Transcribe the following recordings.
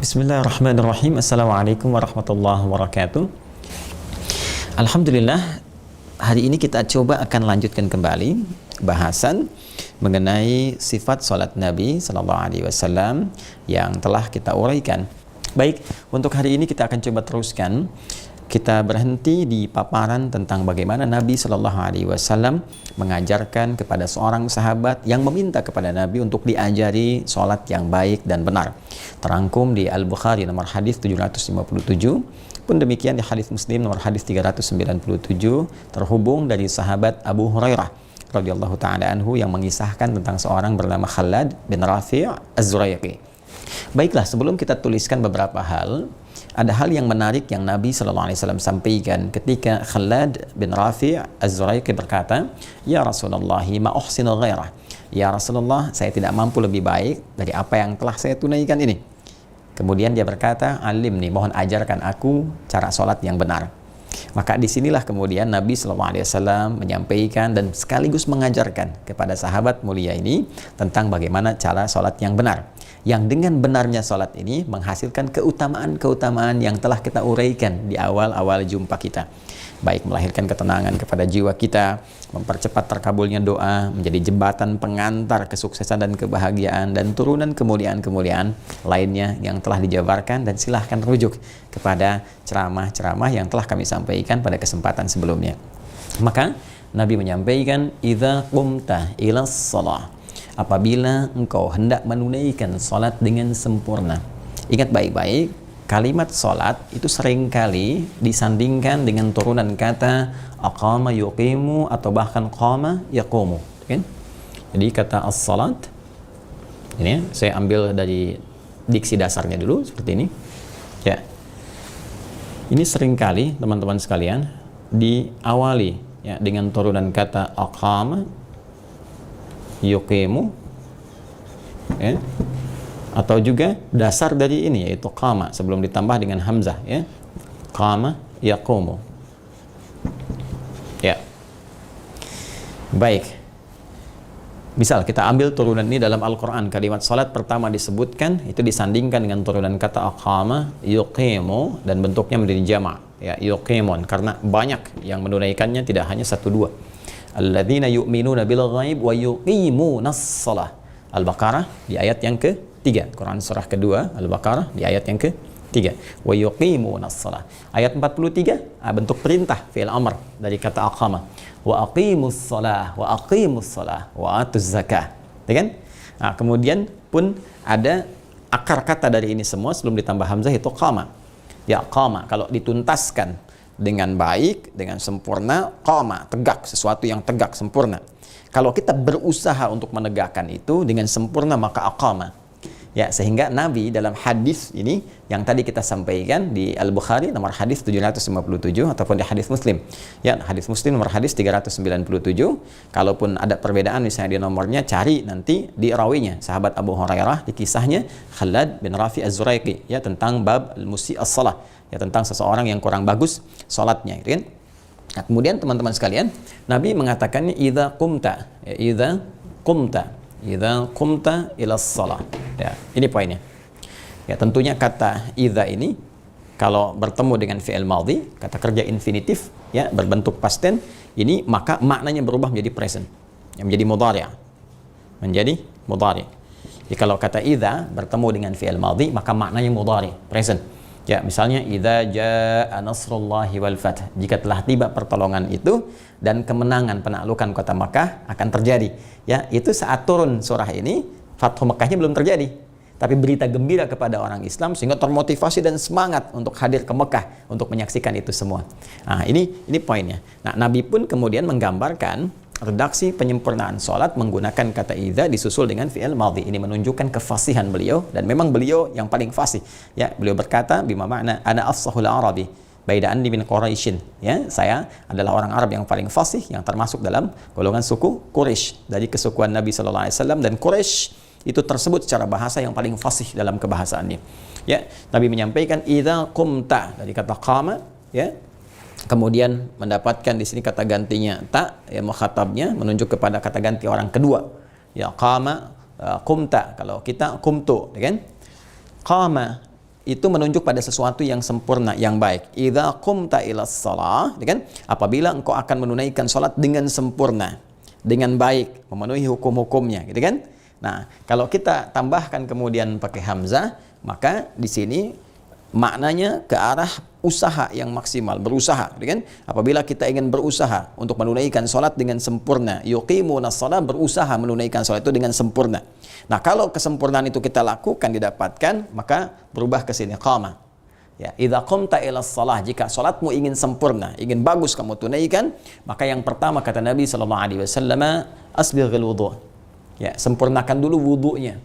Bismillahirrahmanirrahim. Assalamualaikum warahmatullahi wabarakatuh. Alhamdulillah, hari ini kita coba akan lanjutkan kembali bahasan mengenai sifat salat Nabi Sallallahu Alaihi Wasallam yang telah kita uraikan. Baik, untuk hari ini kita akan coba teruskan. Kita berhenti di paparan tentang bagaimana Nabi Sallallahu Alaihi Wasallam mengajarkan kepada seorang sahabat yang meminta kepada Nabi untuk diajari sholat yang baik dan benar. Terangkum di Al-Bukhari nomor hadis 757, pun demikian di hadis Muslim nomor hadis 397, terhubung dari sahabat Abu Hurairah radhiyallahu taala anhu yang mengisahkan tentang seorang bernama Khalad bin Rafi' Az-Zuraiqi. Baiklah, sebelum kita tuliskan beberapa hal, ada hal yang menarik yang Nabi SAW sampaikan ketika Khalad bin Rafi' Az-Zuraiqi berkata, "Ya Rasulullah, ma uhsinu ghairah." Ya Rasulullah, saya tidak mampu lebih baik dari apa yang telah saya tunaikan ini. Kemudian dia berkata, "Alimni, mohon ajarkan aku cara sholat yang benar." Maka disinilah kemudian Nabi SAW menyampaikan dan sekaligus mengajarkan kepada sahabat mulia ini tentang bagaimana cara sholat yang benar. Yang dengan benarnya sholat ini menghasilkan keutamaan-keutamaan yang telah kita uraikan di awal-awal jumpa kita. Baik melahirkan ketenangan kepada jiwa kita, mempercepat terkabulnya doa, menjadi jembatan pengantar kesuksesan dan kebahagiaan, dan turunan kemuliaan-kemuliaan lainnya yang telah dijabarkan, dan silahkan rujuk kepada ceramah-ceramah yang telah kami sampaikan pada kesempatan sebelumnya. Maka Nabi menyampaikan, "Idza qumta ilas shalah." Apabila engkau hendak menunaikan salat dengan sempurna. Ingat baik-baik, kalimat salat itu seringkali disandingkan dengan turunan kata aqama yuqimu atau bahkan qama yaqumu, kan? Jadi kata as-salat ini saya ambil dari diksi dasarnya dulu seperti ini. Ya. Ini seringkali teman-teman sekalian diawali ya dengan turunan kata aqama yuqimu, ya, atau juga dasar dari ini yaitu qama sebelum ditambah dengan hamzah, ya, qama yaqumu, ya. Baik, misal kita ambil turunan ini dalam Al-Quran, kalimat salat pertama disebutkan itu disandingkan dengan turunan kata aqama yuqimu dan bentuknya menjadi jama', ya, yuqimun, karena banyak yang menunaikannya, tidak hanya satu dua. Alladzina yu'minuna bil ghaib wa yuqimunas shalah. Al-Baqarah di ayat yang ke-3. Quran surah kedua Al-Baqarah di ayat yang ke-3. Wa yuqimunas shalah. Ayat 43 bentuk perintah fi'il amr dari kata aqama. Wa aqimus shalah wa aqimus shalah wa atuz zakah. Ya kan? Nah, kemudian pun ada akar kata dari ini semua sebelum ditambah hamzah itu qama. Ya, qama kalau dituntaskan dengan baik, dengan sempurna, qama, tegak, sesuatu yang tegak, sempurna. Kalau kita berusaha untuk menegakkan itu dengan sempurna, maka aqama. Ya, sehingga Nabi dalam hadis ini yang tadi kita sampaikan di Al-Bukhari nomor hadis 757 ataupun di hadis Muslim. Ya, hadis Muslim nomor hadis 397. Kalaupun ada perbedaan misalnya di nomornya, cari nanti di rawinya. Sahabat Abu Hurairah di kisahnya Khalad bin Rafi' Az-Zuraiqi, ya, tentang bab al-musi' as-salah, ya, tentang seseorang yang kurang bagus salatnya, gitu kan. Nah, kemudian teman-teman sekalian, Nabi mengatakannya idza qumta, ya, idza qumta ila shalah. Ya, ini poinnya. Ya, tentunya kata idza ini kalau bertemu dengan fi'il madhi, kata kerja infinitif, ya, berbentuk past tense, ini maka maknanya berubah menjadi present, yang menjadi mudhari'. Menjadi mudhari'. Jadi kalau kata idza bertemu dengan fi'il madhi, maka maknanya mudhari', present. Ya, misalnya idza jaa nasrullahi wal fath, jika telah tiba pertolongan itu dan kemenangan penaklukan kota Makkah akan terjadi. Ya, itu saat turun surah ini, Fathu Makkahnya belum terjadi. Tapi berita gembira kepada orang Islam sehingga termotivasi dan semangat untuk hadir ke Mekah untuk menyaksikan itu semua. Nah, ini poinnya. Nah, Nabi pun kemudian menggambarkan redaksi penyempurnaan sholat menggunakan kata idza disusul dengan fi'il madhi. Ini menunjukkan kefasihan beliau, dan memang beliau yang paling fasih. Ya, beliau berkata bima makna ana afsahul arabi baida anni min quraisyin. Ya, saya adalah orang Arab yang paling fasih, yang termasuk dalam golongan suku Quraisy, dari kesukuan Nabi sallallahu alaihi wasallam, dan Quraisy itu tersebut secara bahasa yang paling fasih dalam kebahasaannya. Ya, Nabi menyampaikan idza qumta dari kata qama, ya. Kemudian mendapatkan di sini kata gantinya ta, ya, mukhatabnya menunjuk kepada kata ganti orang kedua. Ya, qama, qumta, kalau kita qumtu, ya kan? Qama itu menunjuk pada sesuatu yang sempurna, yang baik. Idza qumta ilas shalah, kan? Apabila engkau akan menunaikan salat dengan sempurna, dengan baik, memenuhi hukum-hukumnya, gitu kan? Nah, kalau kita tambahkan kemudian pakai hamzah, maka di sini maknanya ke arah usaha yang maksimal, berusaha, gitu kan? Apabila kita ingin berusaha untuk menunaikan salat dengan sempurna, yuqimuna shalah, berusaha menunaikan salat itu dengan sempurna. Nah, kalau kesempurnaan itu kita lakukan, didapatkan, maka berubah ke sini qama. Ya, idza qumta ilas shalah, jika salatmu ingin sempurna, ingin bagus kamu tunaikan, maka yang pertama kata Nabi sallallahu alaihi wasallam, asbighil wudu'. Ya, sempurnakan dulu wudunya.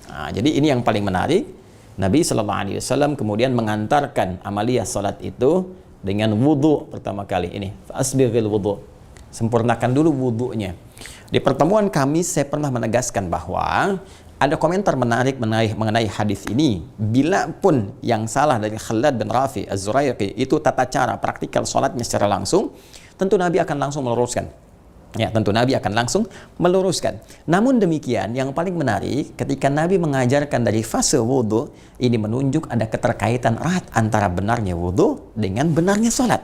Nah, jadi ini yang paling menarik. Nabi sallallahu alaihi wasallam kemudian mengantarkan amaliyah salat itu dengan wudu pertama kali ini. Asbighil wudu'. Sempurnakan dulu wudunya. Di pertemuan kami saya pernah menegaskan bahwa ada komentar menarik mengenai hadis ini. Bila pun yang salah dari Khalad bin Rafi Az-Zuraiqi itu tata cara praktikal salatnya secara langsung, tentu Nabi akan langsung meluruskan. Ya, tentu Nabi akan langsung meluruskan. Namun demikian, yang paling menarik ketika Nabi mengajarkan dari fase wudu, ini menunjuk ada keterkaitan erat antara benarnya wudu dengan benarnya salat.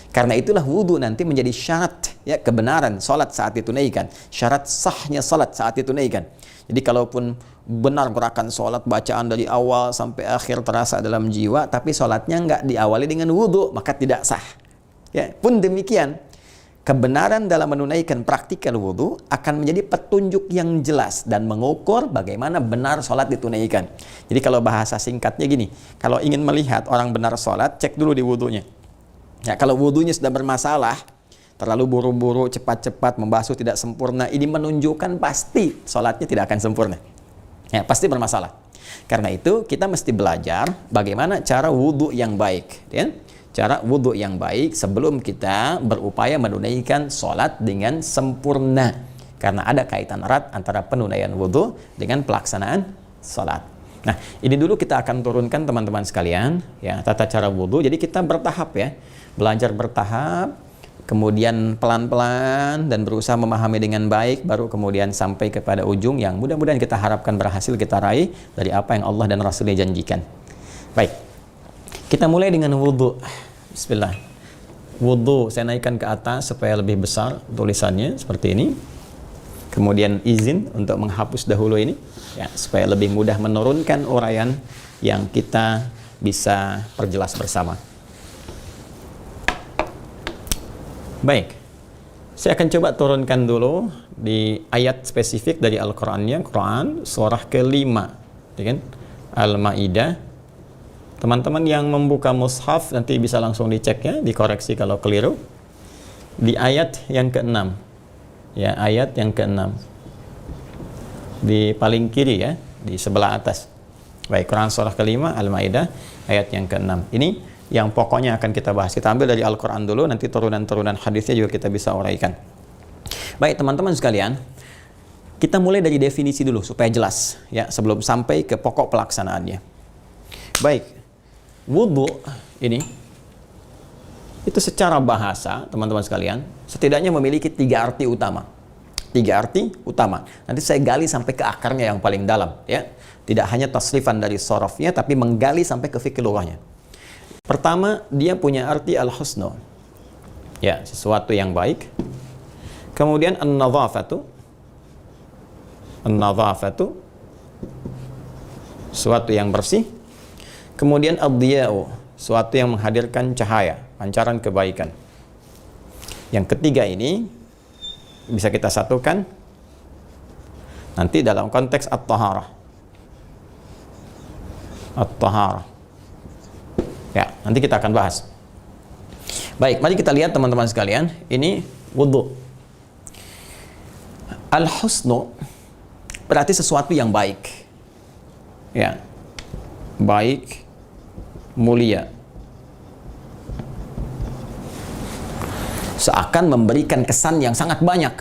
Karena itulah wudu nanti menjadi syarat ya kebenaran salat saat ditunaikan, syarat sahnya salat saat ditunaikan. Jadi kalaupun benar gerakan salat, bacaan dari awal sampai akhir terasa dalam jiwa, tapi salatnya nggak diawali dengan wudu, maka tidak sah. Ya, pun demikian, kebenaran dalam menunaikan praktikal wudu akan menjadi petunjuk yang jelas dan mengukur bagaimana benar salat ditunaikan. Jadi kalau bahasa singkatnya gini, kalau ingin melihat orang benar salat, cek dulu di wudunya. Ya, kalau wudunya sudah bermasalah, terlalu buru-buru, cepat-cepat, membasuh tidak sempurna, ini menunjukkan pasti salatnya tidak akan sempurna. Ya, pasti bermasalah. Karena itu kita mesti belajar bagaimana cara wudu yang baik, ya? Cara wudu yang baik sebelum kita berupaya menunaikan salat dengan sempurna. Karena ada kaitan erat antara penunaian wudu dengan pelaksanaan salat. Nah, ini dulu kita akan turunkan teman-teman sekalian, ya, tata cara wudu. Jadi kita bertahap ya. Belajar bertahap, kemudian pelan-pelan dan berusaha memahami dengan baik, baru kemudian sampai kepada ujung yang mudah-mudahan kita harapkan berhasil kita raih dari apa yang Allah dan Rasulnya janjikan. Baik, kita mulai dengan wudhu. Bismillah. Wudhu saya naikkan ke atas supaya lebih besar tulisannya seperti ini. Kemudian izin untuk menghapus dahulu ini, ya, supaya lebih mudah menurunkan uraian yang kita bisa perjelas bersama. Baik, saya akan coba turunkan dulu di ayat spesifik dari Al-Qur'annya, Quran surah ke-5, ya kan? Al-Maidah. Teman-teman yang membuka mushaf nanti bisa langsung dicek ya, dikoreksi kalau keliru. Di ayat yang ke-6. Ya, ayat yang ke-6. Di paling kiri ya, di sebelah atas. Baik, Quran surah ke-5 Al-Maidah ayat yang ke-6. Ini yang pokoknya akan kita bahas. Kita ambil dari Al-Quran dulu, nanti turunan-turunan hadisnya juga kita bisa uraikan. Baik teman-teman sekalian, kita mulai dari definisi dulu supaya jelas ya, sebelum sampai ke pokok pelaksanaannya. Baik, wudu ini itu secara bahasa teman-teman sekalian setidaknya memiliki 3 arti utama. 3 arti utama. Nanti saya gali sampai ke akarnya yang paling dalam ya. Tidak hanya tasrifan dari sorofnya, tapi menggali sampai ke fikih lughahnya. Pertama, dia punya arti al-husnu. Ya, sesuatu yang baik. Kemudian an-nadhafatu. An-nadhafatu. Sesuatu yang bersih. Kemudian ad-diya'u. Sesuatu yang menghadirkan cahaya, pancaran kebaikan. Yang ketiga ini bisa kita satukan nanti dalam konteks at-taharah. At-taharah. Ya, nanti kita akan bahas. Baik, mari kita lihat teman-teman sekalian, ini wudu. Al-husnu berarti sesuatu yang baik. Ya. Baik, mulia. Seakan memberikan kesan yang sangat banyak.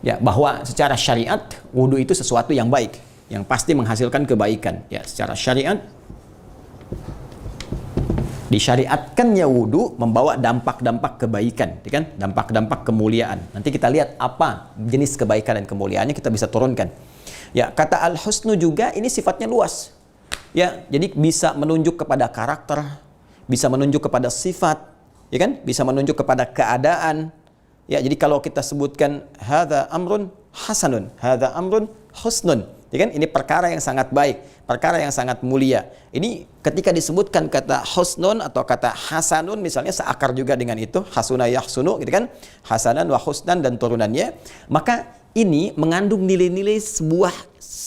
Ya, bahwa secara syariat wudu itu sesuatu yang baik, yang pasti menghasilkan kebaikan. Ya, secara syariat disyariatkannya wudu membawa dampak-dampak kebaikan, kan? Dampak-dampak kemuliaan. Nanti kita lihat apa jenis kebaikan dan kemuliaannya kita bisa turunkan. Ya, kata al-husnu juga ini sifatnya luas. Ya, jadi bisa menunjuk kepada karakter, bisa menunjuk kepada sifat, ya kan? Bisa menunjuk kepada keadaan. Ya, jadi kalau kita sebutkan hadza amrun hasanun, hadza amrun husnun, ya kan? Ini perkara yang sangat baik, perkara yang sangat mulia. Ini ketika disebutkan kata husnun atau kata hasanun misalnya seakar juga dengan itu, hasuna yahsunu gitu kan? Hasanan wa husnan dan turunannya, maka ini mengandung nilai-nilai sebuah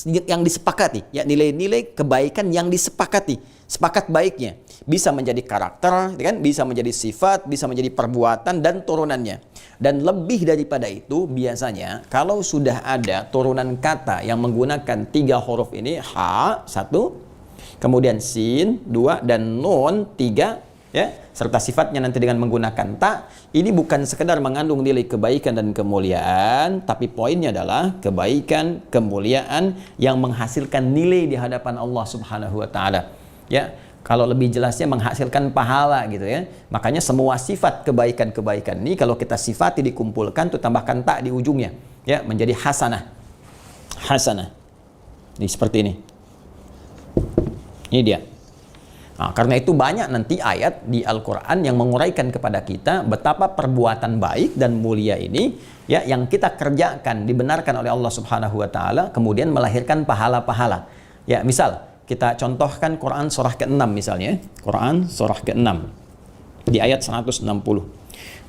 yang disepakati, ya, nilai-nilai kebaikan yang disepakati, sepakat baiknya. Bisa menjadi karakter, kan? Bisa menjadi sifat, bisa menjadi perbuatan dan turunannya. Dan lebih daripada itu, biasanya kalau sudah ada turunan kata yang menggunakan 3 huruf ini, ha 1, kemudian sin 2 dan nun 3, ya, serta sifatnya nanti dengan menggunakan ta, ini bukan sekedar mengandung nilai kebaikan dan kemuliaan, tapi poinnya adalah kebaikan, kemuliaan yang menghasilkan nilai di hadapan Allah Subhanahu wa taala. Ya, kalau lebih jelasnya menghasilkan pahala gitu ya. Makanya semua sifat kebaikan-kebaikan ini kalau kita sifati dikumpulkan tuh tambahkan ta di ujungnya, ya, menjadi hasanah. Hasanah. Ini seperti ini. Ini dia. Nah, karena itu banyak nanti ayat di Al-Quran yang menguraikan kepada kita betapa perbuatan baik dan mulia ini, ya, yang kita kerjakan dibenarkan oleh Allah Subhanahu wa taala kemudian melahirkan pahala-pahala. Ya, misal kita contohkan Quran surah ke-6 misalnya, Quran surah ke-6 di ayat 160.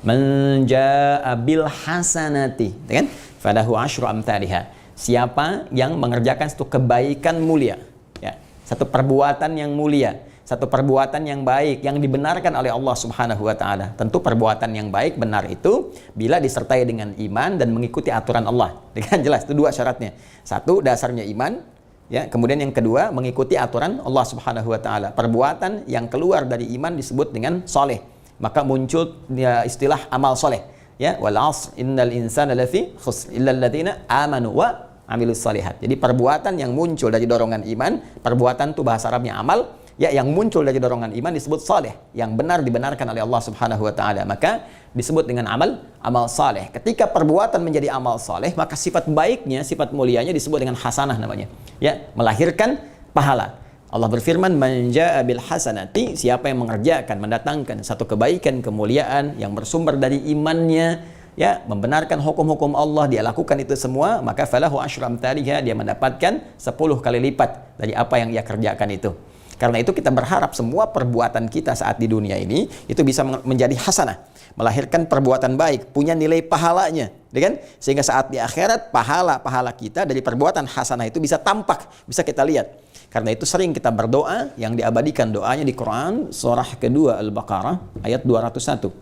Man jaa'a bil hasanati, kan? Falahu asyru amthaliha. Siapa yang mengerjakan satu kebaikan mulia, ya, satu perbuatan yang mulia, satu perbuatan yang baik yang dibenarkan oleh Allah Subhanahu wa taala. Tentu perbuatan yang baik benar itu bila disertai dengan iman dan mengikuti aturan Allah. Dengan jelas itu 2 syaratnya. 1, dasarnya iman, ya, kemudian yang kedua mengikuti aturan Allah Subhanahu wa taala. Perbuatan yang keluar dari iman disebut dengan soleh. Maka muncul, ya, istilah amal soleh, ya, wal 'asr innal insana lafi khusr illal ladzina amanu wa amilus shalihat. Jadi perbuatan yang muncul dari dorongan iman, perbuatan itu bahasa Arabnya amal, ya, yang muncul dari dorongan iman disebut saleh, yang benar dibenarkan oleh Allah Subhanahu wa taala, maka disebut dengan amal saleh. Ketika perbuatan menjadi amal saleh, maka sifat baiknya, sifat mulianya disebut dengan hasanah namanya, ya, melahirkan pahala. Allah berfirman, man jaa'a bil hasanati, siapa yang mengerjakan, mendatangkan satu kebaikan, kemuliaan yang bersumber dari imannya, ya, membenarkan hukum-hukum Allah, dia lakukan itu semua, maka falahu asyru amthaliha, dia mendapatkan 10 kali lipat dari apa yang ia kerjakan itu. Karena itu kita berharap semua perbuatan kita saat di dunia ini itu bisa menjadi hasanah, melahirkan perbuatan baik, punya nilai pahalanya, ya kan? Sehingga saat di akhirat pahala-pahala kita dari perbuatan hasanah itu bisa tampak, bisa kita lihat. Karena itu sering kita berdoa yang diabadikan doanya di Quran surah kedua Al-Baqarah ayat 201.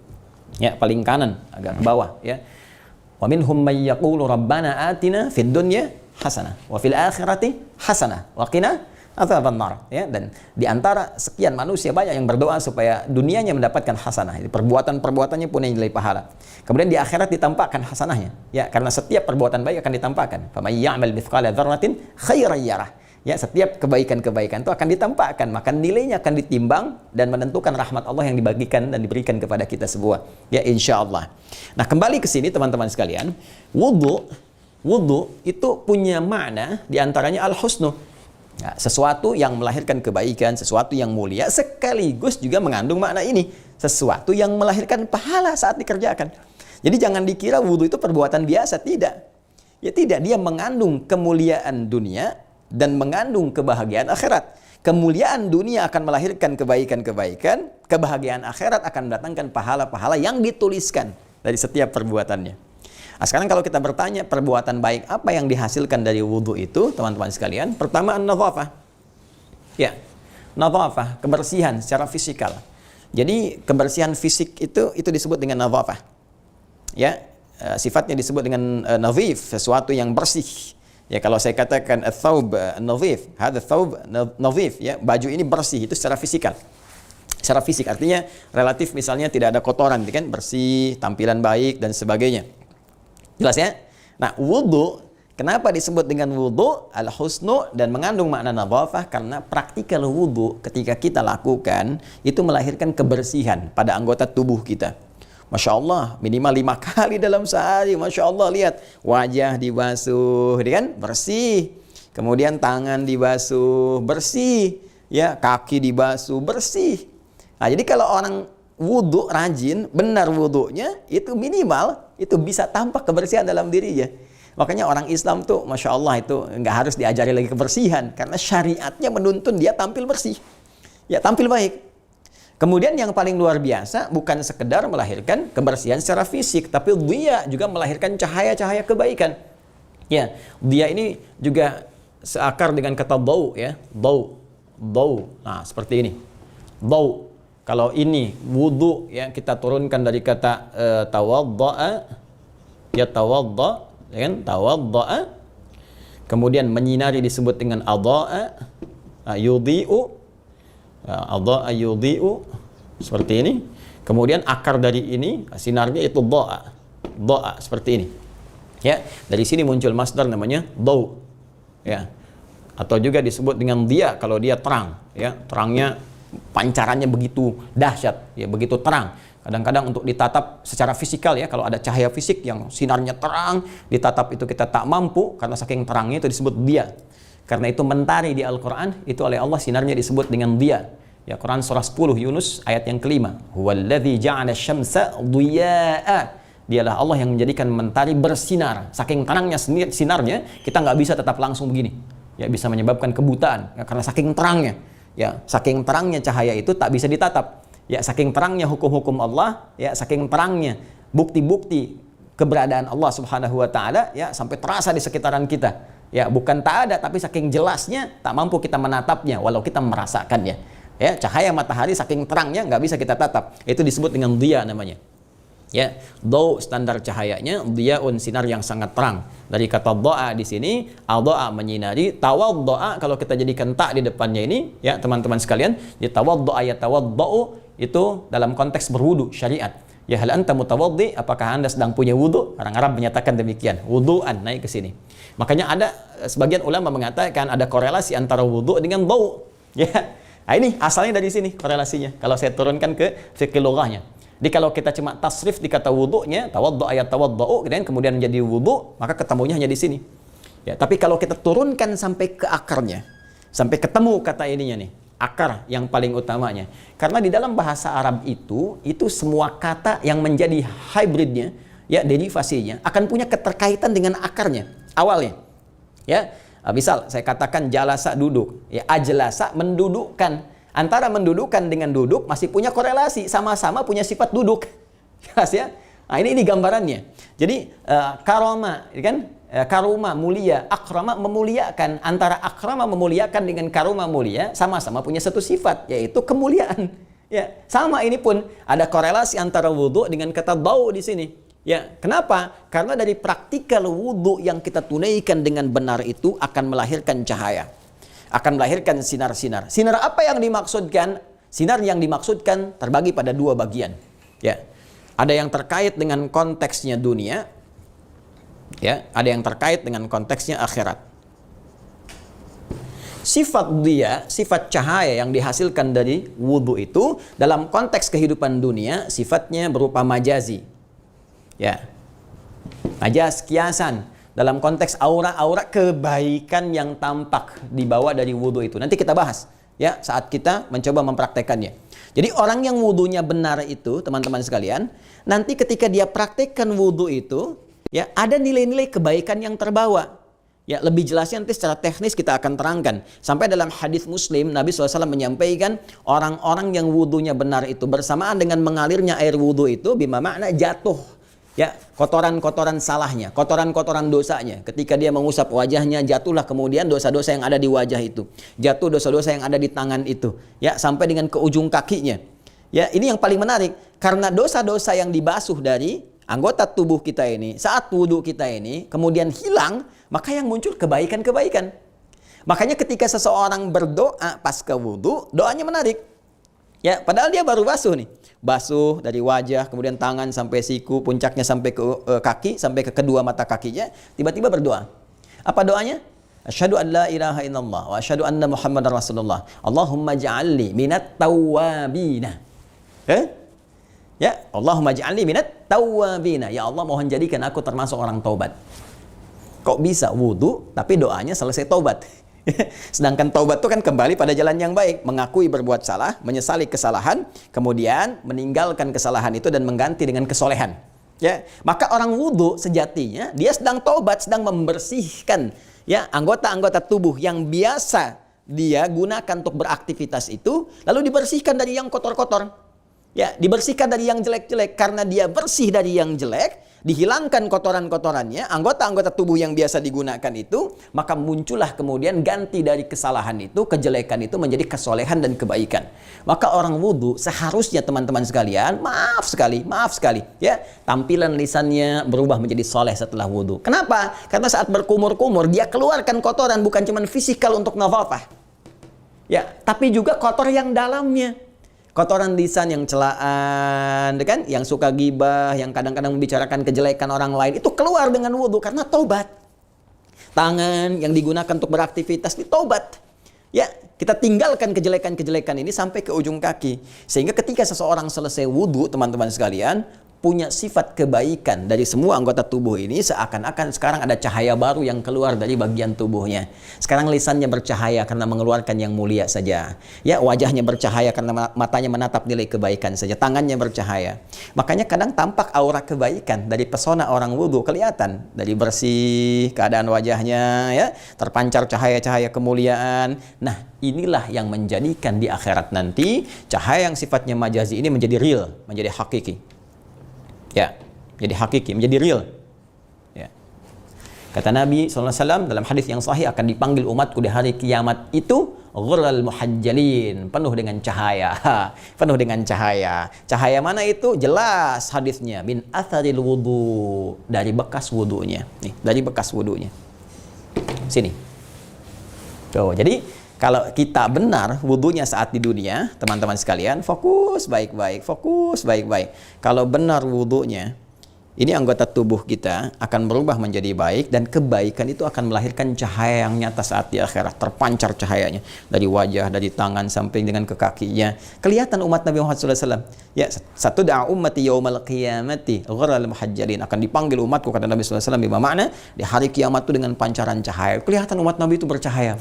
Ya, paling kanan agak ke bawah, ya. Wa minhum may yaqulu rabbana atina fid dunya hasanah wa fil akhirati hasanah wa qina adzaban nar, ya. Dan di antara sekian manusia banyak yang berdoa supaya dunianya mendapatkan hasanah. Perbuatan-perbuatannya punya nilai pahala. Kemudian di akhirat ditampakkan hasanahnya, ya, karena setiap perbuatan baik akan ditampakkan. Faman ya'mal mithqala dzarratin khairan yarah. Ya, setiap kebaikan-kebaikan itu akan ditampakkan, maka nilainya akan ditimbang dan menentukan rahmat Allah yang dibagikan dan diberikan kepada kita semua. Ya, insya Allah. Nah, kembali ke sini teman-teman sekalian, wudu itu punya makna diantaranya al-husnu. Ya, sesuatu yang melahirkan kebaikan, sesuatu yang mulia, sekaligus juga mengandung makna ini, sesuatu yang melahirkan pahala saat dikerjakan. Jadi jangan dikira wudu itu perbuatan biasa, tidak. Ya, tidak, dia mengandung kemuliaan dunia dan mengandung kebahagiaan akhirat. Kemuliaan dunia akan melahirkan kebaikan-kebaikan, kebahagiaan akhirat akan mendatangkan pahala-pahala yang dituliskan dari setiap perbuatannya. Nah, sekarang kalau kita bertanya perbuatan baik apa yang dihasilkan dari wudhu itu, teman-teman sekalian, pertama an-nadhafah. Ya, nadhafah, kebersihan secara fisikal. Jadi kebersihan fisik itu disebut dengan nadhafah. Ya, sifatnya disebut dengan nadhif, sesuatu yang bersih. Ya, kalau saya katakan ats-tsaub nadhif, hadza ats-tsaub nadhif, ya, baju ini bersih, itu secara fisikal. Secara fisik artinya relatif, misalnya tidak ada kotoran, kan, bersih, tampilan baik dan sebagainya. Jelas ya? Nah, wudu, kenapa disebut dengan wudu al-husnu dan mengandung makna nadhafah? Karena praktikal wudu ketika kita lakukan itu melahirkan kebersihan pada anggota tubuh kita. Masya Allah, minimal 5 kali dalam sehari. Masya Allah, lihat, wajah dibasuh, kan, bersih. Kemudian tangan dibasuh, bersih. ya kaki dibasuh, bersih. Nah, jadi kalau orang wudhu rajin, benar wudhunya, itu minimal, itu bisa tampak kebersihan dalam dirinya. Makanya orang Islam tuh, Masya Allah itu nggak harus diajari lagi kebersihan. Karena syariatnya menuntun dia tampil bersih. Ya, tampil baik. Kemudian yang paling luar biasa, bukan sekedar melahirkan kebersihan secara fisik, tapi dia juga melahirkan cahaya-cahaya kebaikan. Ya, dia ini juga seakar dengan kata bau, ya. Bau. Nah, seperti ini. Bau. Kalau ini wudu, ya, kita turunkan dari kata tawadda'a, ya tawadda', ya kan? Tawadda'a. Kemudian menyinari disebut dengan adha'a, yudhi'u, adha'a yudhi'u, seperti ini. Kemudian akar dari ini sinarnya itu dha'a, seperti ini. Ya, dari sini muncul masdar namanya dau. Ya. Atau juga disebut dengan dia kalau dia terang, ya. Terangnya pancarannya begitu dahsyat, ya, begitu terang. Kadang-kadang untuk ditatap secara fisikal, ya, kalau ada cahaya fisik yang sinarnya terang, ditatap itu kita tak mampu karena saking terangnya, itu disebut dia. Karena itu mentari di Al-Quran, itu oleh Allah sinarnya disebut dengan dia. Ya, Quran surah 10 Yunus ayat yang kelima. Huwallazi ja'ala syamsa dhiya'a. Dialah Allah yang menjadikan mentari bersinar. Saking terangnya sinarnya, kita nggak bisa tetap langsung begini. Ya, bisa menyebabkan kebutaan, ya, karena saking terangnya. Ya, saking terangnya cahaya itu tak bisa ditatap. Ya, saking terangnya hukum-hukum Allah, ya, saking terangnya bukti-bukti keberadaan Allah Subhanahu wa taala, ya, sampai terasa di sekitaran kita. Ya, bukan tak ada, tapi saking jelasnya tak mampu kita menatapnya walau kita merasakannya. Ya, cahaya matahari saking terangnya nggak bisa kita tatap. Itu disebut dengan dia namanya. Ya, dau standar cahayanya, dhiaun sinar yang sangat terang. Dari kata dha'a di sini, adha'a menyinari, tawadda'a kalau kita jadikan tak di depannya ini, ya teman-teman sekalian, ya tawadda'a yatawadda'u itu dalam konteks berwudu syariat. Ya, hal anta mutawaddi, apakah Anda sedang punya wudu? Orang Arab menyatakan demikian, wudu'an, naik ke sini. Makanya ada sebagian ulama mengatakan ada korelasi antara wudu dengan bau. Ya. Nah, ini asalnya dari sini korelasinya. Kalau saya turunkan ke fikih lughahnya. Jadi kalau kita cuma tasrif di kata wudu'nya, tawaddu' ayat tawadda'u, kemudian menjadi wudu', maka ketemunya hanya di sini. Ya, tapi kalau kita turunkan sampai ke akarnya, sampai ketemu kata ininya nih, akar yang paling utamanya. Karena di dalam bahasa Arab itu semua kata yang menjadi hybridnya, ya derivasinya, akan punya keterkaitan dengan akarnya, awalnya. Ya, misal saya katakan jalasa duduk, ya ajlasa mendudukkan. Antara mendudukkan dengan duduk masih punya korelasi, sama-sama punya sifat duduk. Jelas ya? Nah, ini gambarannya. Jadi karoma, kan? Karuma mulia, akrama memuliakan. Antara akrama memuliakan dengan karuma mulia sama-sama punya satu sifat, yaitu kemuliaan. Ya, sama ini pun ada korelasi antara wudu dengan kata bau di sini. Ya, kenapa? Karena dari praktikal wudu yang kita tunaikan dengan benar itu akan melahirkan cahaya. Akan melahirkan sinar-sinar. Sinar apa yang dimaksudkan? Sinar yang dimaksudkan terbagi pada dua bagian. Ya, ada yang terkait dengan konteksnya dunia. Ya, ada yang terkait dengan konteksnya akhirat. Sifat dia, sifat cahaya yang dihasilkan dari wudu itu dalam konteks kehidupan dunia sifatnya berupa majazi. Ya, majaz kiasan. Dalam konteks aura-aura kebaikan yang tampak dibawa dari wudu itu. Nanti kita bahas, ya, saat kita mencoba mempraktekannya. Jadi orang yang wudunya benar itu, teman-teman sekalian, nanti ketika dia praktekkan wudu itu, ya, ada nilai-nilai kebaikan yang terbawa. Ya, lebih jelasnya nanti secara teknis kita akan terangkan. Sampai dalam hadis Muslim, Nabi SAW menyampaikan orang-orang yang wudunya benar itu bersamaan dengan mengalirnya air wudu itu, bima makna jatuh. Ya, kotoran-kotoran salahnya, kotoran-kotoran dosanya. Ketika dia mengusap wajahnya, jatuhlah kemudian dosa-dosa yang ada di wajah itu. Jatuh dosa-dosa yang ada di tangan itu. Ya, sampai dengan ke ujung kakinya. Ya, ini yang paling menarik. Karena dosa-dosa yang dibasuh dari anggota tubuh kita ini, saat wudhu kita ini, kemudian hilang, maka yang muncul kebaikan-kebaikan. Makanya ketika seseorang berdoa pasca wudhu, doanya menarik. Ya, padahal dia baru basuh nih. Basuh dari wajah, kemudian tangan sampai siku, puncaknya sampai ke kaki, sampai ke kedua mata kakinya, tiba-tiba berdoa. Apa doanya? Asyhadu an la ilaha illallah wa asyhadu anna Muhammadar Rasulullah. Allahumma ja'alni minat tawwabina. Ya, Allahumma ja'alni minat tawwabina. Ya Allah, mohon jadikan aku termasuk orang taubat. Kok bisa wudu tapi doanya selesai taubat? Sedangkan taubat itu kan kembali pada jalan yang baik, mengakui berbuat salah, menyesali kesalahan, kemudian meninggalkan kesalahan itu dan mengganti dengan kesolehan. Ya, maka orang wudu sejatinya dia sedang taubat, sedang membersihkan ya anggota-anggota tubuh yang biasa dia gunakan untuk beraktivitas itu, lalu dibersihkan dari yang kotor-kotor. Ya, dibersihkan dari yang jelek-jelek. Karena dia bersih dari yang jelek, dihilangkan kotoran-kotorannya, anggota-anggota tubuh yang biasa digunakan itu, maka muncullah kemudian ganti dari kesalahan itu, kejelekan itu menjadi kesolehan dan kebaikan. Maka orang wudu seharusnya teman-teman sekalian, maaf sekali, ya, tampilan lisannya berubah menjadi soleh setelah wudu. Kenapa? Karena saat berkumur-kumur, dia keluarkan kotoran bukan cuma fisikal untuk nadhafah, ya, tapi juga kotor yang dalamnya. Kotoran lisan yang celaan, kan? Yang suka gibah, yang kadang-kadang membicarakan kejelekan orang lain, itu keluar dengan wudu karena taubat. Tangan yang digunakan untuk beraktivitas itu taubat. Ya, kita tinggalkan kejelekan-kejelekan ini sampai ke ujung kaki. Sehingga ketika seseorang selesai wudu, teman-teman sekalian, punya sifat kebaikan dari semua anggota tubuh ini, seakan-akan sekarang ada cahaya baru yang keluar dari bagian tubuhnya. Sekarang lisannya bercahaya karena mengeluarkan yang mulia saja. Ya, wajahnya bercahaya karena matanya menatap nilai kebaikan saja. Tangannya bercahaya. Makanya kadang tampak aura kebaikan dari pesona orang wudu kelihatan. Dari bersih, keadaan wajahnya, ya, terpancar cahaya-cahaya kemuliaan. Nah, inilah yang menjadikan di akhirat nanti cahaya yang sifatnya majazi ini menjadi real, menjadi hakiki. Ya, jadi hakiki, menjadi real. Ya. Kata Nabi SAW dalam hadis yang sahih, akan dipanggil umatku di hari kiamat itu ghurral muhajjalin, penuh dengan cahaya. Penuh dengan cahaya. Cahaya mana itu? Jelas hadisnya, min atharil wudu, dari bekas wudunya. Nih, dari bekas wudunya. Sini. Tuh, jadi kalau kita benar wudunya saat di dunia, teman-teman sekalian, fokus baik-baik, fokus baik-baik. Kalau benar wudunya, ini anggota tubuh kita akan berubah menjadi baik, dan kebaikan itu akan melahirkan cahaya yang nyata saat di akhirat. Terpancar cahayanya dari wajah, dari tangan sampai dengan ke kakinya. Kelihatan umat Nabi Muhammad SAW. Ya, satu da'a ummati yaumal qiyamati ghurral muhajjalin, akan dipanggil umatku, kata Nabi SAW, bima makna di hari kiamat itu dengan pancaran cahaya. Kelihatan umat Nabi itu bercahaya.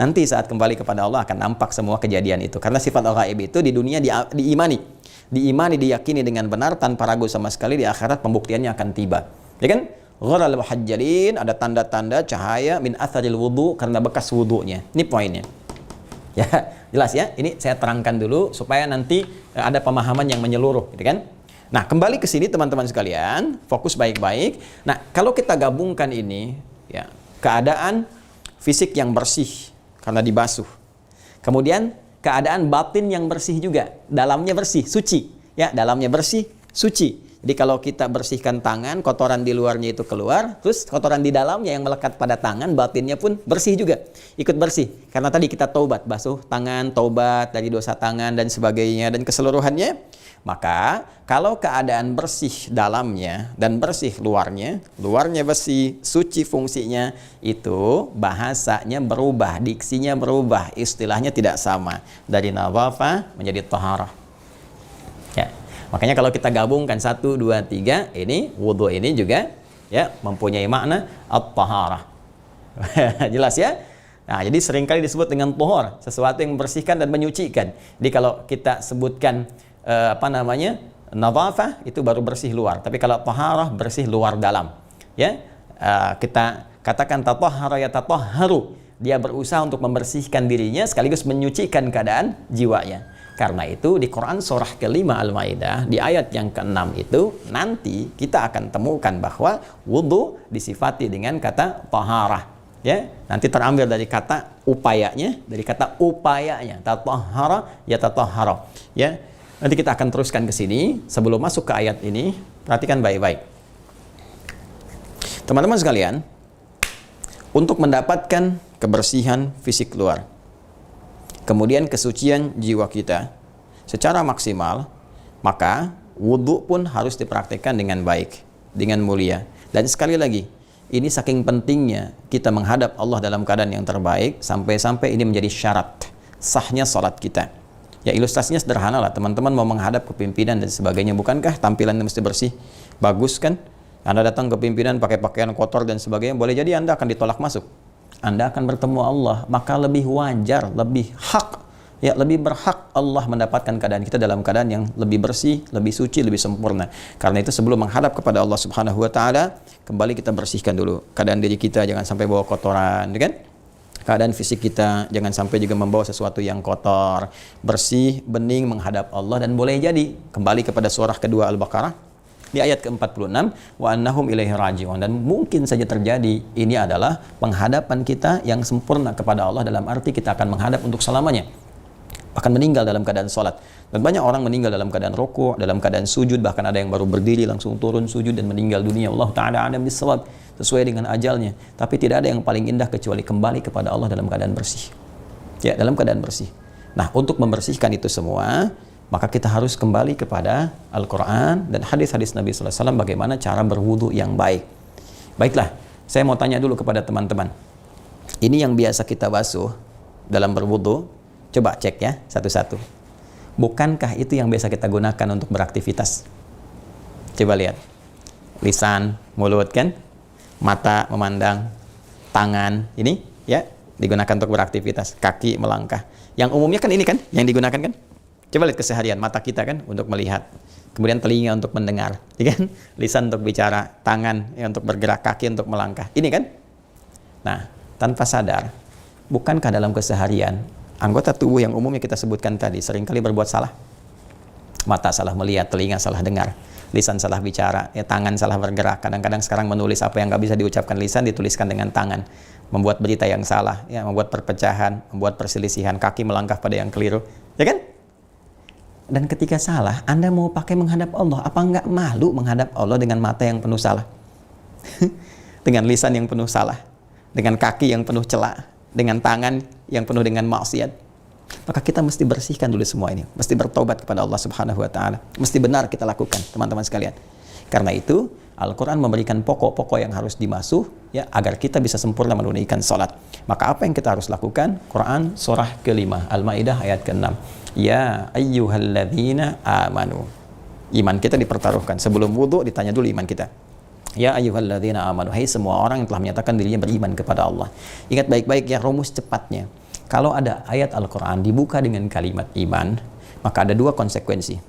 Nanti saat kembali kepada Allah akan nampak semua kejadian itu. Karena sifat al-ghaib itu di dunia diimani, diyakini dengan benar tanpa ragu sama sekali, di akhirat pembuktiannya akan tiba. Ya kan? Ghurral muhajjalin, ada tanda-tanda cahaya min atharil wudu, karena bekas wudunya. Ini poinnya. Ya, jelas ya? Ini saya terangkan dulu supaya nanti ada pemahaman yang menyeluruh, gitu kan? Nah, kembali ke sini teman-teman sekalian, fokus baik-baik. Nah, kalau kita gabungkan ini, ya, keadaan fisik yang bersih karena dibasuh. Kemudian keadaan batin yang bersih juga, dalamnya bersih, suci, ya, dalamnya bersih, suci. Jadi kalau kita bersihkan tangan, kotoran di luarnya itu keluar, terus kotoran di dalamnya yang melekat pada tangan, batinnya pun bersih juga, ikut bersih. Karena tadi kita taubat, basuh tangan, taubat dari dosa tangan dan sebagainya dan keseluruhannya. Maka kalau keadaan bersih dalamnya dan bersih luarnya bersih, suci fungsinya, itu bahasanya berubah, diksinya berubah, istilahnya tidak sama, dari nadhafah menjadi taharah. Ya, makanya kalau kita gabungkan 1, 2, 3, ini wudu ini juga, ya, mempunyai makna at-taharah. Jelas ya? Nah, jadi seringkali disebut dengan tuhur, sesuatu yang membersihkan dan menyucikan. Jadi kalau kita sebutkan nadhafah, itu baru bersih luar. Tapi kalau taharah, bersih luar dalam. Ya, kita katakan tatahhara yatatahharu, dia berusaha untuk membersihkan dirinya sekaligus menyucikan keadaan jiwanya. Karena itu di Quran surah ke-5 Al-Maidah, di ayat yang ke-6 itu, nanti kita akan temukan bahwa wudu disifati dengan kata taharah. Ya, nanti terambil dari kata upayanya, tatahhara yatatahhara. Ya. Nanti kita akan teruskan ke sini. Sebelum masuk ke ayat ini, perhatikan baik-baik. Teman-teman sekalian, untuk mendapatkan kebersihan fisik luar, kemudian kesucian jiwa kita secara maksimal, maka wudu pun harus dipraktikkan dengan baik, dengan mulia. Dan sekali lagi, ini saking pentingnya kita menghadap Allah dalam keadaan yang terbaik, sampai-sampai ini menjadi syarat sahnya salat kita. Ya, ilustrasinya sederhana lah, teman-teman mau menghadap ke pimpinan dan sebagainya, bukankah tampilannya mesti bersih, bagus kan? Anda datang ke pimpinan pakai pakaian kotor dan sebagainya, boleh jadi Anda akan ditolak masuk. Anda akan bertemu Allah, maka lebih wajar, lebih hak, ya lebih berhak Allah mendapatkan keadaan kita dalam keadaan yang lebih bersih, lebih suci, lebih sempurna. Karena itu sebelum menghadap kepada Allah Subhanahu wa taala, kembali kita bersihkan dulu keadaan diri kita, jangan sampai bawa kotoran, kan? Keadaan fisik kita jangan sampai juga membawa sesuatu yang kotor, bersih, bening menghadap Allah. Dan boleh jadi kembali kepada surah kedua Al-Baqarah di ayat ke-46, wa annahum ilaihi raji'un, dan mungkin saja terjadi ini adalah penghadapan kita yang sempurna kepada Allah, dalam arti kita akan menghadap untuk selamanya, bahkan meninggal dalam keadaan sholat. Dan banyak orang meninggal dalam keadaan rukuk, dalam keadaan sujud, bahkan ada yang baru berdiri langsung turun sujud dan meninggal dunia. Allah ta'ala alam bisawab, sesuai dengan ajalnya. Tapi tidak ada yang paling indah kecuali kembali kepada Allah dalam keadaan bersih, ya, dalam keadaan bersih. Nah, untuk membersihkan itu semua, maka kita harus kembali kepada Al-Quran dan hadis-hadis Nabi sallallahu alaihi wasallam bagaimana cara berwudu yang baik. Baiklah, saya mau tanya dulu kepada teman-teman, ini yang biasa kita basuh dalam berwudu, coba cek ya satu-satu. Bukankah itu yang biasa kita gunakan untuk beraktivitas? Coba lihat. Lisan, mulut, kan? Mata memandang, tangan, ini ya digunakan untuk beraktivitas. Kaki melangkah. Yang umumnya kan ini kan yang digunakan kan? Coba lihat keseharian, mata kita kan untuk melihat. Kemudian telinga untuk mendengar, ya kan? Lisan untuk bicara, tangan ya untuk bergerak, kaki untuk melangkah. Ini kan? Nah, tanpa sadar, bukankah dalam keseharian anggota tubuh yang umumnya kita sebutkan tadi seringkali berbuat salah? Mata salah melihat, telinga salah dengar, lisan salah bicara, ya tangan salah bergerak. Kadang-kadang sekarang menulis apa yang nggak bisa diucapkan lisan dituliskan dengan tangan, membuat berita yang salah, ya membuat perpecahan, membuat perselisihan, kaki melangkah pada yang keliru, ya kan? Dan ketika salah, Anda mau pakai menghadap Allah, apa nggak malu menghadap Allah dengan mata yang penuh salah, dengan lisan yang penuh salah, dengan kaki yang penuh celah, dengan tangan yang penuh dengan maksiat? Maka kita mesti bersihkan dulu semua ini, mesti bertobat kepada Allah Subhanahu wa taala, mesti benar kita lakukan, teman-teman sekalian. Karena itu Al-Quran memberikan pokok-pokok yang harus dimasuh, ya, agar kita bisa sempurna menunaikan salat. Maka apa yang kita harus lakukan? Quran surah ke-5 Al-Maidah ayat ke-6, ya ayyuhalladzina amanu. Iman kita dipertaruhkan. Sebelum wudu ditanya dulu iman kita. Ya ayyuhalladzina amanu, hai semua orang yang telah menyatakan dirinya beriman kepada Allah. Ingat baik-baik ya rumus cepatnya. Kalau ada ayat Al-Quran dibuka dengan kalimat iman, maka ada dua konsekuensi.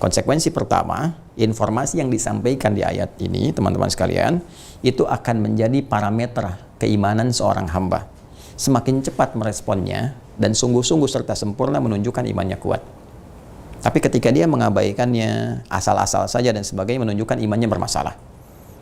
Konsekuensi pertama, informasi yang disampaikan di ayat ini, teman-teman sekalian, itu akan menjadi parameter keimanan seorang hamba. Semakin cepat meresponnya dan sungguh-sungguh serta sempurna menunjukkan imannya kuat. Tapi ketika dia mengabaikannya, asal-asal saja dan sebagainya, menunjukkan imannya bermasalah.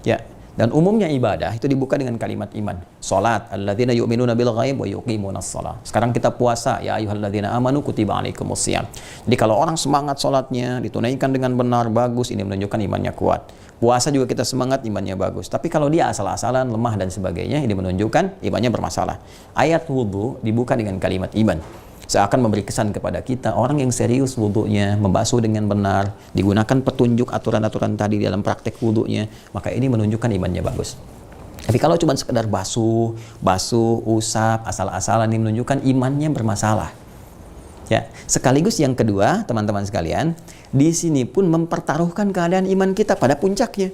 Ya, dan umumnya ibadah itu dibuka dengan kalimat iman. Salat, alladzina yu'minuna bil ghaib wa yuqimunas shalah. Sekarang kita puasa, ya ayyuhalladzina amanu kutiba alaikumusiyam. Jadi kalau orang semangat salatnya, ditunaikan dengan benar, bagus, ini menunjukkan imannya kuat. Puasa juga kita semangat, imannya bagus. Tapi kalau dia asal-asalan, lemah dan sebagainya, ini menunjukkan imannya bermasalah. Ayat wudu dibuka dengan kalimat iman. Seakan memberi kesan kepada kita, orang yang serius wudunya, membasuh dengan benar, digunakan petunjuk aturan-aturan tadi dalam praktek wudunya, maka ini menunjukkan imannya bagus. Tapi kalau cuma sekedar basuh, usap, asal-asalan, ini menunjukkan imannya bermasalah. Ya, sekaligus yang kedua, teman-teman sekalian, di sini pun mempertaruhkan keadaan iman kita pada puncaknya.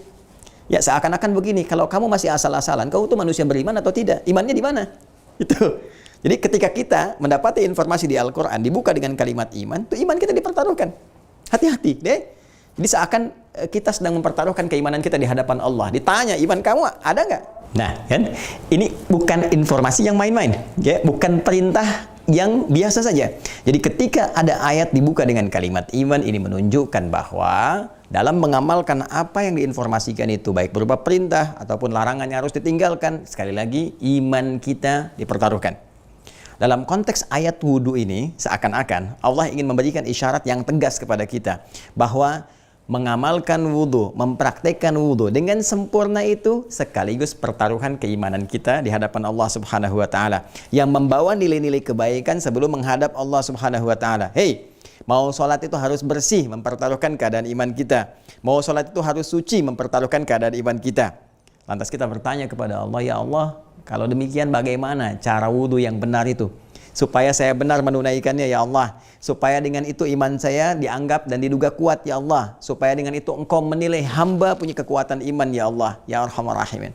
Ya, seakan-akan begini, kalau kamu masih asal-asalan, kau tuh manusia beriman atau tidak? Imannya di mana? Itu. Jadi ketika kita mendapati informasi di Al-Quran dibuka dengan kalimat iman, itu iman kita dipertaruhkan. Hati-hati deh. Jadi seakan kita sedang mempertaruhkan keimanan kita di hadapan Allah. Ditanya, iman kamu ada nggak? Nah, kan? Ini bukan informasi yang main-main, ya, bukan perintah yang biasa saja. Jadi ketika ada ayat dibuka dengan kalimat iman, ini menunjukkan bahwa dalam mengamalkan apa yang diinformasikan itu, baik berupa perintah ataupun larangan yang harus ditinggalkan, sekali lagi iman kita dipertaruhkan. Dalam konteks ayat wudhu ini, seakan-akan Allah ingin memberikan isyarat yang tegas kepada kita bahwa mengamalkan wudhu, mempraktekkan wudhu dengan sempurna itu sekaligus pertaruhan keimanan kita di hadapan Allah Subhanahu wa taala yang membawa nilai-nilai kebaikan sebelum menghadap Allah Subhanahu wa taala. Hei, mau sholat itu harus bersih, mempertaruhkan keadaan iman kita. Mau sholat itu harus suci, mempertaruhkan keadaan iman kita. Lantas kita bertanya kepada Allah, ya Allah, kalau demikian bagaimana cara wudhu yang benar itu? Supaya saya benar menunaikannya, ya Allah. Supaya dengan itu iman saya dianggap dan diduga kuat, ya Allah. Supaya dengan itu Engkau menilai hamba punya kekuatan iman, ya Allah. Ya Arhamar Rahimin.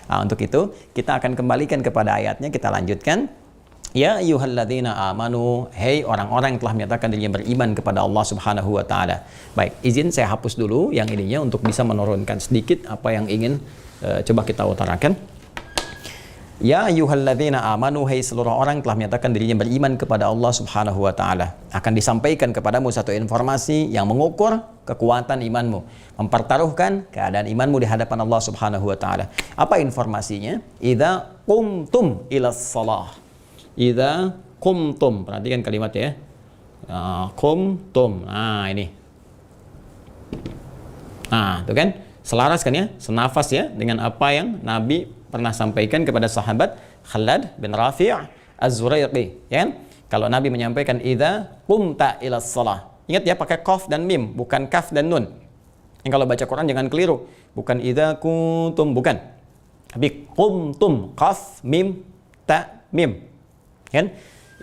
Nah, untuk itu kita akan kembalikan kepada ayatnya, kita lanjutkan. Ya ayyuhalladzina amanu, hei orang-orang yang telah menyatakan dirinya beriman kepada Allah Subhanahu wa taala. Baik, izin saya hapus dulu yang ininya untuk bisa menurunkan sedikit apa yang ingin coba kita utarakan. Ya ayyuhalladzina amanu, hei seluruh orang yang telah menyatakan dirinya beriman kepada Allah Subhanahu wa taala. Akan disampaikan kepadamu satu informasi yang mengukur kekuatan imanmu, mempertaruhkan keadaan imanmu di hadapan Allah Subhanahu wa taala. Apa informasinya? Idza qumtum ilas shalah. Idza qumtum, perhatikan kalimat ya. Qumtum. Nah, ini. Nah, itu kan selaras kan ya, senafas ya dengan apa yang Nabi pernah sampaikan kepada sahabat Khalad bin Rafi' Az-Zuraiqi, ya kan? Kalau Nabi menyampaikan idza qumta ilas shalah. Ingat ya, pakai qaf dan mim, bukan kaf dan nun. Yang kalau baca Quran jangan keliru. Bukan idza kuntum, bukan. Tapi qumtum, qaf, mim, ta, mim. Kan?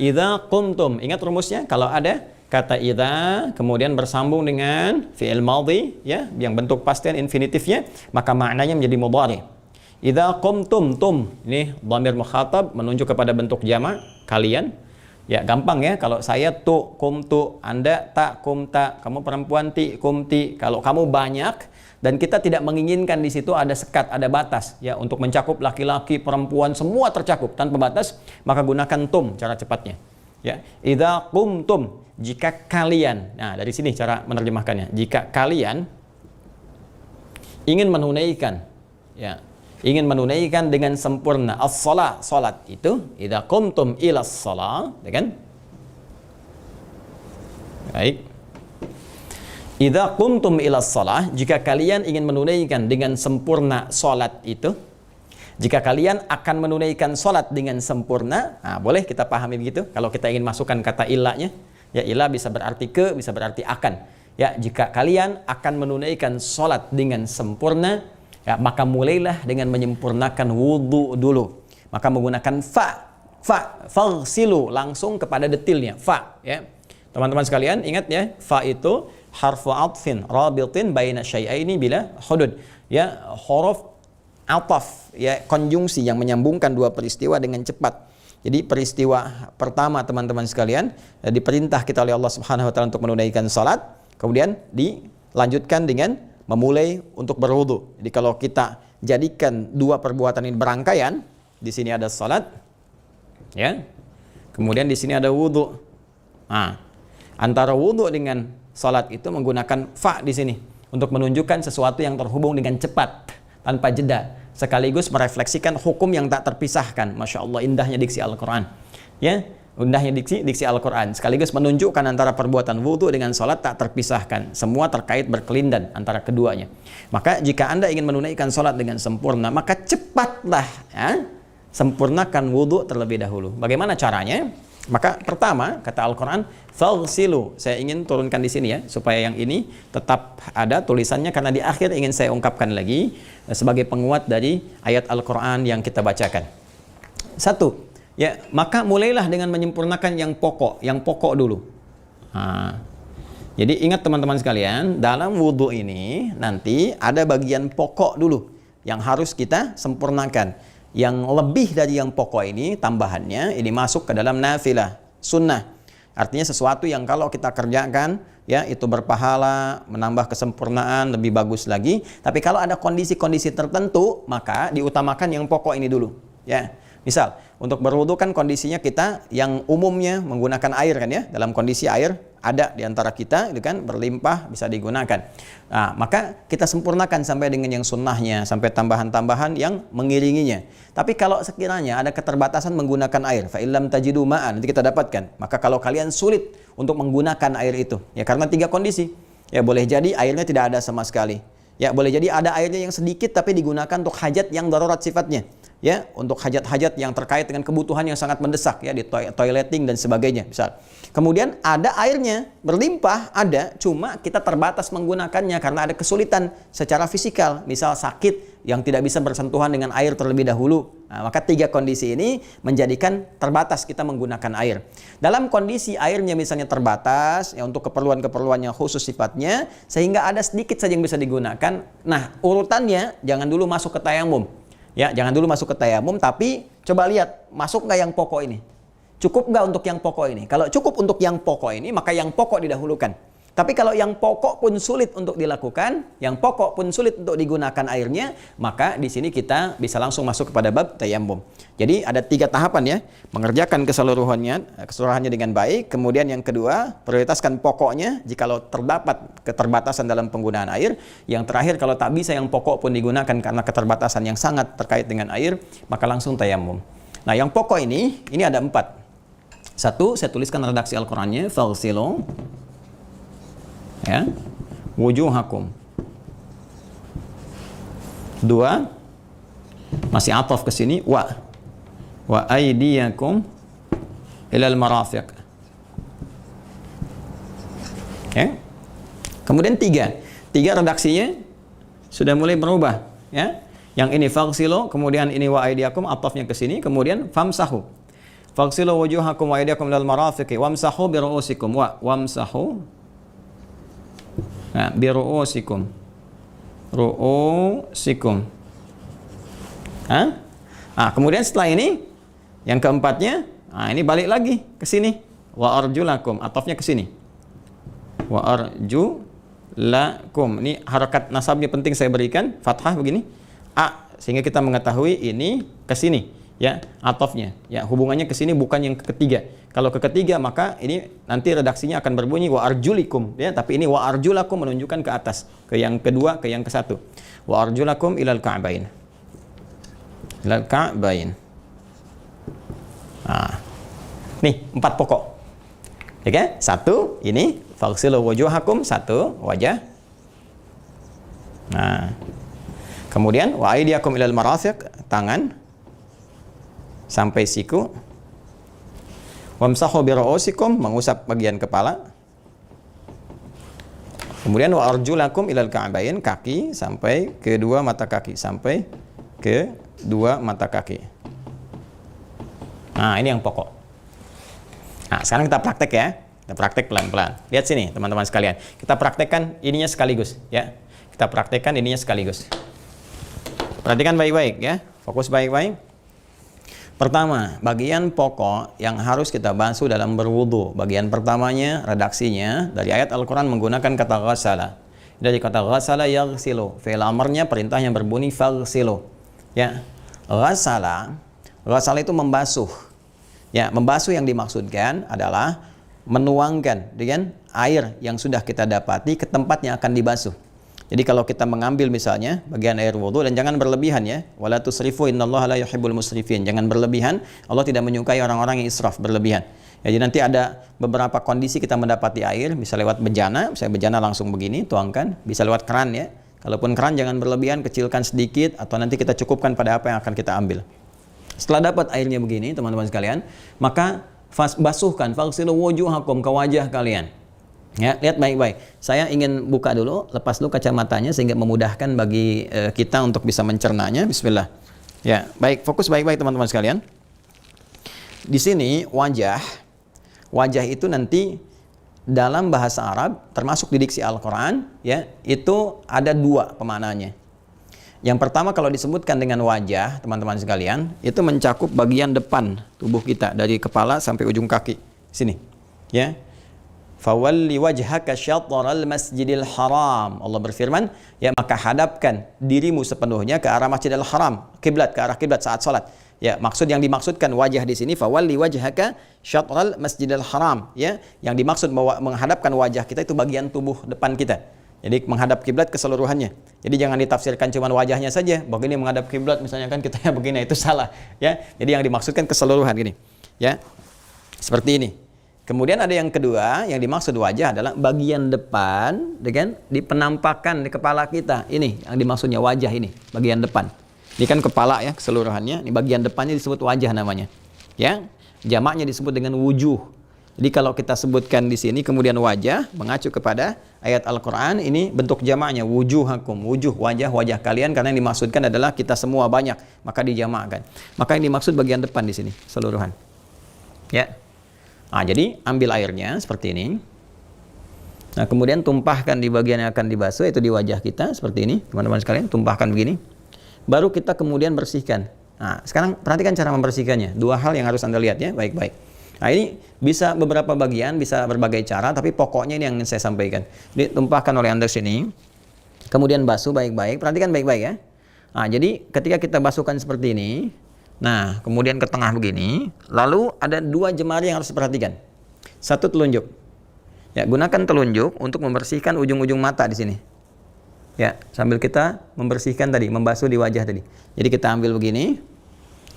Idza qumtum. Ingat rumusnya, kalau ada kata idza kemudian bersambung dengan fi'il madhi ya, yang bentuk past tense infinitifnya, maka maknanya menjadi mudhari. Idza qumtum, tum. Ini dhamir mukhatab menunjuk kepada bentuk jamak, kalian. Ya, gampang ya, kalau saya tu, kumtu, Anda tak, kumta, kamu perempuan ti, kumti. Kalau kamu banyak dan kita tidak menginginkan di situ ada sekat, ada batas ya untuk mencakup laki-laki, perempuan, semua tercakup tanpa batas, maka gunakan tum cara cepatnya. Ya, idza qumtum, jika kalian. Nah, dari sini cara menerjemahkannya. Jika kalian ingin menunaikan ya, ingin menunaikan dengan sempurna as-shalah, salat itu, idza qumtum ilas shalah, ya kan? Baik. Idza qumtum ilas shalah, jika kalian ingin menunaikan dengan sempurna salat itu, jika kalian akan menunaikan salat dengan sempurna, nah, boleh kita pahami begitu. Kalau kita ingin masukkan kata ilahnya, ya ilah bisa berarti ke, bisa berarti akan. Ya, jika kalian akan menunaikan salat dengan sempurna, ya, maka mulailah dengan menyempurnakan wudu dulu. Maka menggunakan faghsilu, langsung kepada detilnya, fa, ya. Teman-teman sekalian, ingat ya, fa itu harfu atfin rabitin baina syai'aini bila hudud. Ya, huruf ataf, ya, konjungsi yang menyambungkan dua peristiwa dengan cepat. Jadi peristiwa pertama teman-teman sekalian, diperintah kita oleh Allah Subhanahu wa taala untuk menunaikan salat, kemudian dilanjutkan dengan memulai untuk berwudu. Jadi kalau kita jadikan dua perbuatan ini berangkaian, di sini ada salat, ya, kemudian di sini ada wudu. Nah, antara wudu dengan salat itu menggunakan fa di sini untuk menunjukkan sesuatu yang terhubung dengan cepat tanpa jeda, sekaligus merefleksikan hukum yang tak terpisahkan. Masya Allah, indahnya diksi Al-Quran, ya, indahnya diksi Al-Quran, sekaligus menunjukkan antara perbuatan wudu dengan salat tak terpisahkan, semua terkait berkelindan antara keduanya. Maka jika Anda ingin menunaikan salat dengan sempurna, maka cepatlah ya, sempurnakan wudu terlebih dahulu. Bagaimana caranya? Maka pertama, kata Al-Quran, faghsilu. Saya ingin turunkan di sini ya, supaya yang ini tetap ada tulisannya, karena di akhir ingin saya ungkapkan lagi sebagai penguat dari ayat Al-Quran yang kita bacakan. Satu, ya, maka mulailah dengan menyempurnakan yang pokok dulu. Nah, jadi ingat teman-teman sekalian, dalam wudhu ini nanti ada bagian pokok dulu yang harus kita sempurnakan. Yang lebih dari yang pokok ini, tambahannya, ini masuk ke dalam nafilah, sunnah. Artinya sesuatu yang kalau kita kerjakan, ya, itu berpahala, menambah kesempurnaan, lebih bagus lagi. Tapi kalau ada kondisi-kondisi tertentu, maka diutamakan yang pokok ini dulu. Ya, misal, untuk berwudu kan kondisinya kita yang umumnya menggunakan air kan ya, dalam kondisi air ada di antara kita, itu kan berlimpah bisa digunakan. Nah, maka kita sempurnakan sampai dengan yang sunnahnya, sampai tambahan-tambahan yang mengiringinya. Tapi kalau sekiranya ada keterbatasan menggunakan air, fa illam tajidu ma'an, nanti kita dapatkan. Maka kalau kalian sulit untuk menggunakan air itu, ya karena tiga kondisi. Ya, boleh jadi airnya tidak ada sama sekali. Ya, boleh jadi ada airnya yang sedikit tapi digunakan untuk hajat yang darurat sifatnya. Ya, untuk hajat-hajat yang terkait dengan kebutuhan yang sangat mendesak, ya, di toileting dan sebagainya, misal. Kemudian ada airnya berlimpah, ada, cuma kita terbatas menggunakannya karena ada kesulitan secara fisikal, misal sakit yang tidak bisa bersentuhan dengan air terlebih dahulu. Nah, maka tiga kondisi ini menjadikan terbatas kita menggunakan air. Dalam kondisi airnya misalnya terbatas, ya, untuk keperluan-keperluan yang khusus sifatnya, sehingga ada sedikit saja yang bisa digunakan. Nah, urutannya jangan dulu masuk ke tayamum. Ya, jangan dulu masuk ke tayamum, tapi coba lihat masuk nggak yang pokok ini. Cukup nggak untuk yang pokok ini? Kalau cukup untuk yang pokok ini, maka yang pokok didahulukan. Tapi kalau yang pokok pun sulit untuk dilakukan, yang pokok pun sulit untuk digunakan airnya, maka di sini kita bisa langsung masuk kepada bab tayammum. Jadi ada 3 tahapan ya, mengerjakan keseluruhannya dengan baik. Kemudian yang kedua, prioritaskan pokoknya jikalau terdapat keterbatasan dalam penggunaan air. Yang terakhir, kalau tak bisa yang pokok pun digunakan karena keterbatasan yang sangat terkait dengan air, maka langsung tayammum. Nah, yang pokok ini ada 4. 1, saya tuliskan redaksi Al-Qur'annya, faghsilu ya wujuhakum. 2, masih ataf ke sini, wa aydiyakum ilal marafiq. Ya. Kemudian 3 redaksinya sudah mulai berubah ya. Yang ini faghsilu, kemudian ini wa aydiyakum, atafnya ke sini, kemudian famsahu. Faghsilu wujuhakum wa aydiyakum ilal marafiq wamsahu bi ru'usikum wamsahu biru'usikum. Kemudian setelah ini yang keempatnya, ini balik lagi ke sini. Wa arjulakum, atofnya ke sini. Wa arjulakum. Ini harakat nasabnya penting saya berikan, fathah begini. Sehingga kita mengetahui ini ke sini. Ya, atofnya. Ya, hubungannya ke sini bukan yang ketiga. Kalau ke ketiga maka ini nanti redaksinya akan berbunyi wa arjulikum ya, tapi ini wa arjulakum menunjukkan ke atas, ke yang kedua, ke yang ke satu. Wa arjulakum ilal ka'bain. Ilal ka'bain. Nih 4 pokok. Oke, 1 ini faghsilu wujuhakum, 1 wajah. Kemudian wa aydiyakum ilal marafiq, tangan sampai siku. Wamsahu bi ru'usikum, mengusap bagian kepala. Kemudian wa arjulakum ilal ka'bain, kaki sampai ke 2 mata kaki, sampai ke 2 mata kaki. Ini yang pokok. Sekarang kita praktek ya. Kita praktek pelan-pelan. Lihat sini teman-teman sekalian. Kita praktekkan ininya sekaligus ya. Kita praktekkan ininya sekaligus. Perhatikan baik-baik ya. Fokus baik-baik. Pertama, bagian pokok yang harus kita basuh dalam berwudu. Bagian pertamanya, redaksinya dari ayat Al-Quran menggunakan kata ghasala. Dari kata ghasala yaghsilu. Fi'il amarnya perintahnya berbunyi faghsilu. Ya, ghasala itu membasuh. Ya, membasuh yang dimaksudkan adalah menuangkan dengan air yang sudah kita dapati ke tempat yang akan dibasuh. Jadi kalau kita mengambil misalnya bagian air wudu, dan jangan berlebihan ya. Wala tusrifu innallaha la yuhibbul musrifin. Jangan berlebihan. Allah tidak menyukai orang-orang yang israf, berlebihan. Ya, jadi nanti ada beberapa kondisi kita mendapati air, bisa lewat bejana, misalnya bejana langsung begini, tuangkan, bisa lewat keran ya. Kalaupun keran jangan berlebihan, kecilkan sedikit, atau nanti kita cukupkan pada apa yang akan kita ambil. Setelah dapat airnya begini, teman-teman sekalian, maka basuhkan, faghsilu wujuhakum, ke wajah kalian. Ya, lihat baik-baik. Saya ingin buka dulu, lepas dulu kacamatanya sehingga memudahkan bagi kita untuk bisa mencernanya. Bismillah. Ya, baik, fokus baik-baik teman-teman sekalian. Di sini wajah itu nanti dalam bahasa Arab termasuk di diksi Al-Qur'an ya, itu ada 2 pemaknaannya. Yang pertama kalau disebutkan dengan wajah, teman-teman sekalian, itu mencakup bagian depan tubuh kita dari kepala sampai ujung kaki. Sini. Ya. Fawalli wajhaka syatral masjidil haram. Allah berfirman, ya maka hadapkan dirimu sepenuhnya ke arah Masjidil Haram, kiblat, ke arah kiblat saat salat. Ya, maksud yang dimaksudkan wajah di sini fawalli wajhaka syatral masjidil haram, ya. Yang dimaksud menghadapkan wajah kita itu bagian tubuh depan kita. Jadi menghadap kiblat keseluruhannya. Jadi jangan ditafsirkan cuma wajahnya saja. Begini menghadap kiblat misalnya kan kita begini, itu salah, ya. Jadi yang dimaksudkan keseluruhan gini. Ya. Seperti ini. Kemudian ada yang kedua, yang dimaksud wajah adalah bagian depan dengan di penampakan di kepala kita. Ini yang dimaksudnya wajah ini, bagian depan. Ini kan kepala ya keseluruhannya, ini bagian depannya disebut wajah namanya. Ya, jamaknya disebut dengan wujuh. Jadi kalau kita sebutkan di sini kemudian wajah mengacu kepada ayat Al-Qur'an, ini bentuk jamaknya wujuhakum, wujuh, wajah kalian, karena yang dimaksudkan adalah kita semua banyak, maka dijamakkan. Maka yang dimaksud bagian depan di sini keseluruhan. Ya. Jadi ambil airnya seperti ini. Nah, kemudian tumpahkan di bagian yang akan dibasuh, itu di wajah kita seperti ini, teman-teman sekalian, tumpahkan begini. baru kita kemudian bersihkan. Nah, sekarang perhatikan cara membersihkannya. Dua hal yang harus Anda lihat ya, baik-baik. Nah, ini bisa beberapa bagian, bisa berbagai cara, tapi pokoknya ini yang ingin saya sampaikan. Ditumpahkan oleh Anda sini, kemudian basuh baik-baik, perhatikan baik-baik ya. Nah, jadi ketika kita basuhkan seperti ini, nah, kemudian ke tengah begini, lalu ada dua jemari yang harus diperhatikan. Satu telunjuk. Ya, gunakan telunjuk untuk membersihkan ujung-ujung mata di sini. Ya, sambil kita membersihkan tadi, membasuh di wajah tadi. Jadi kita ambil begini,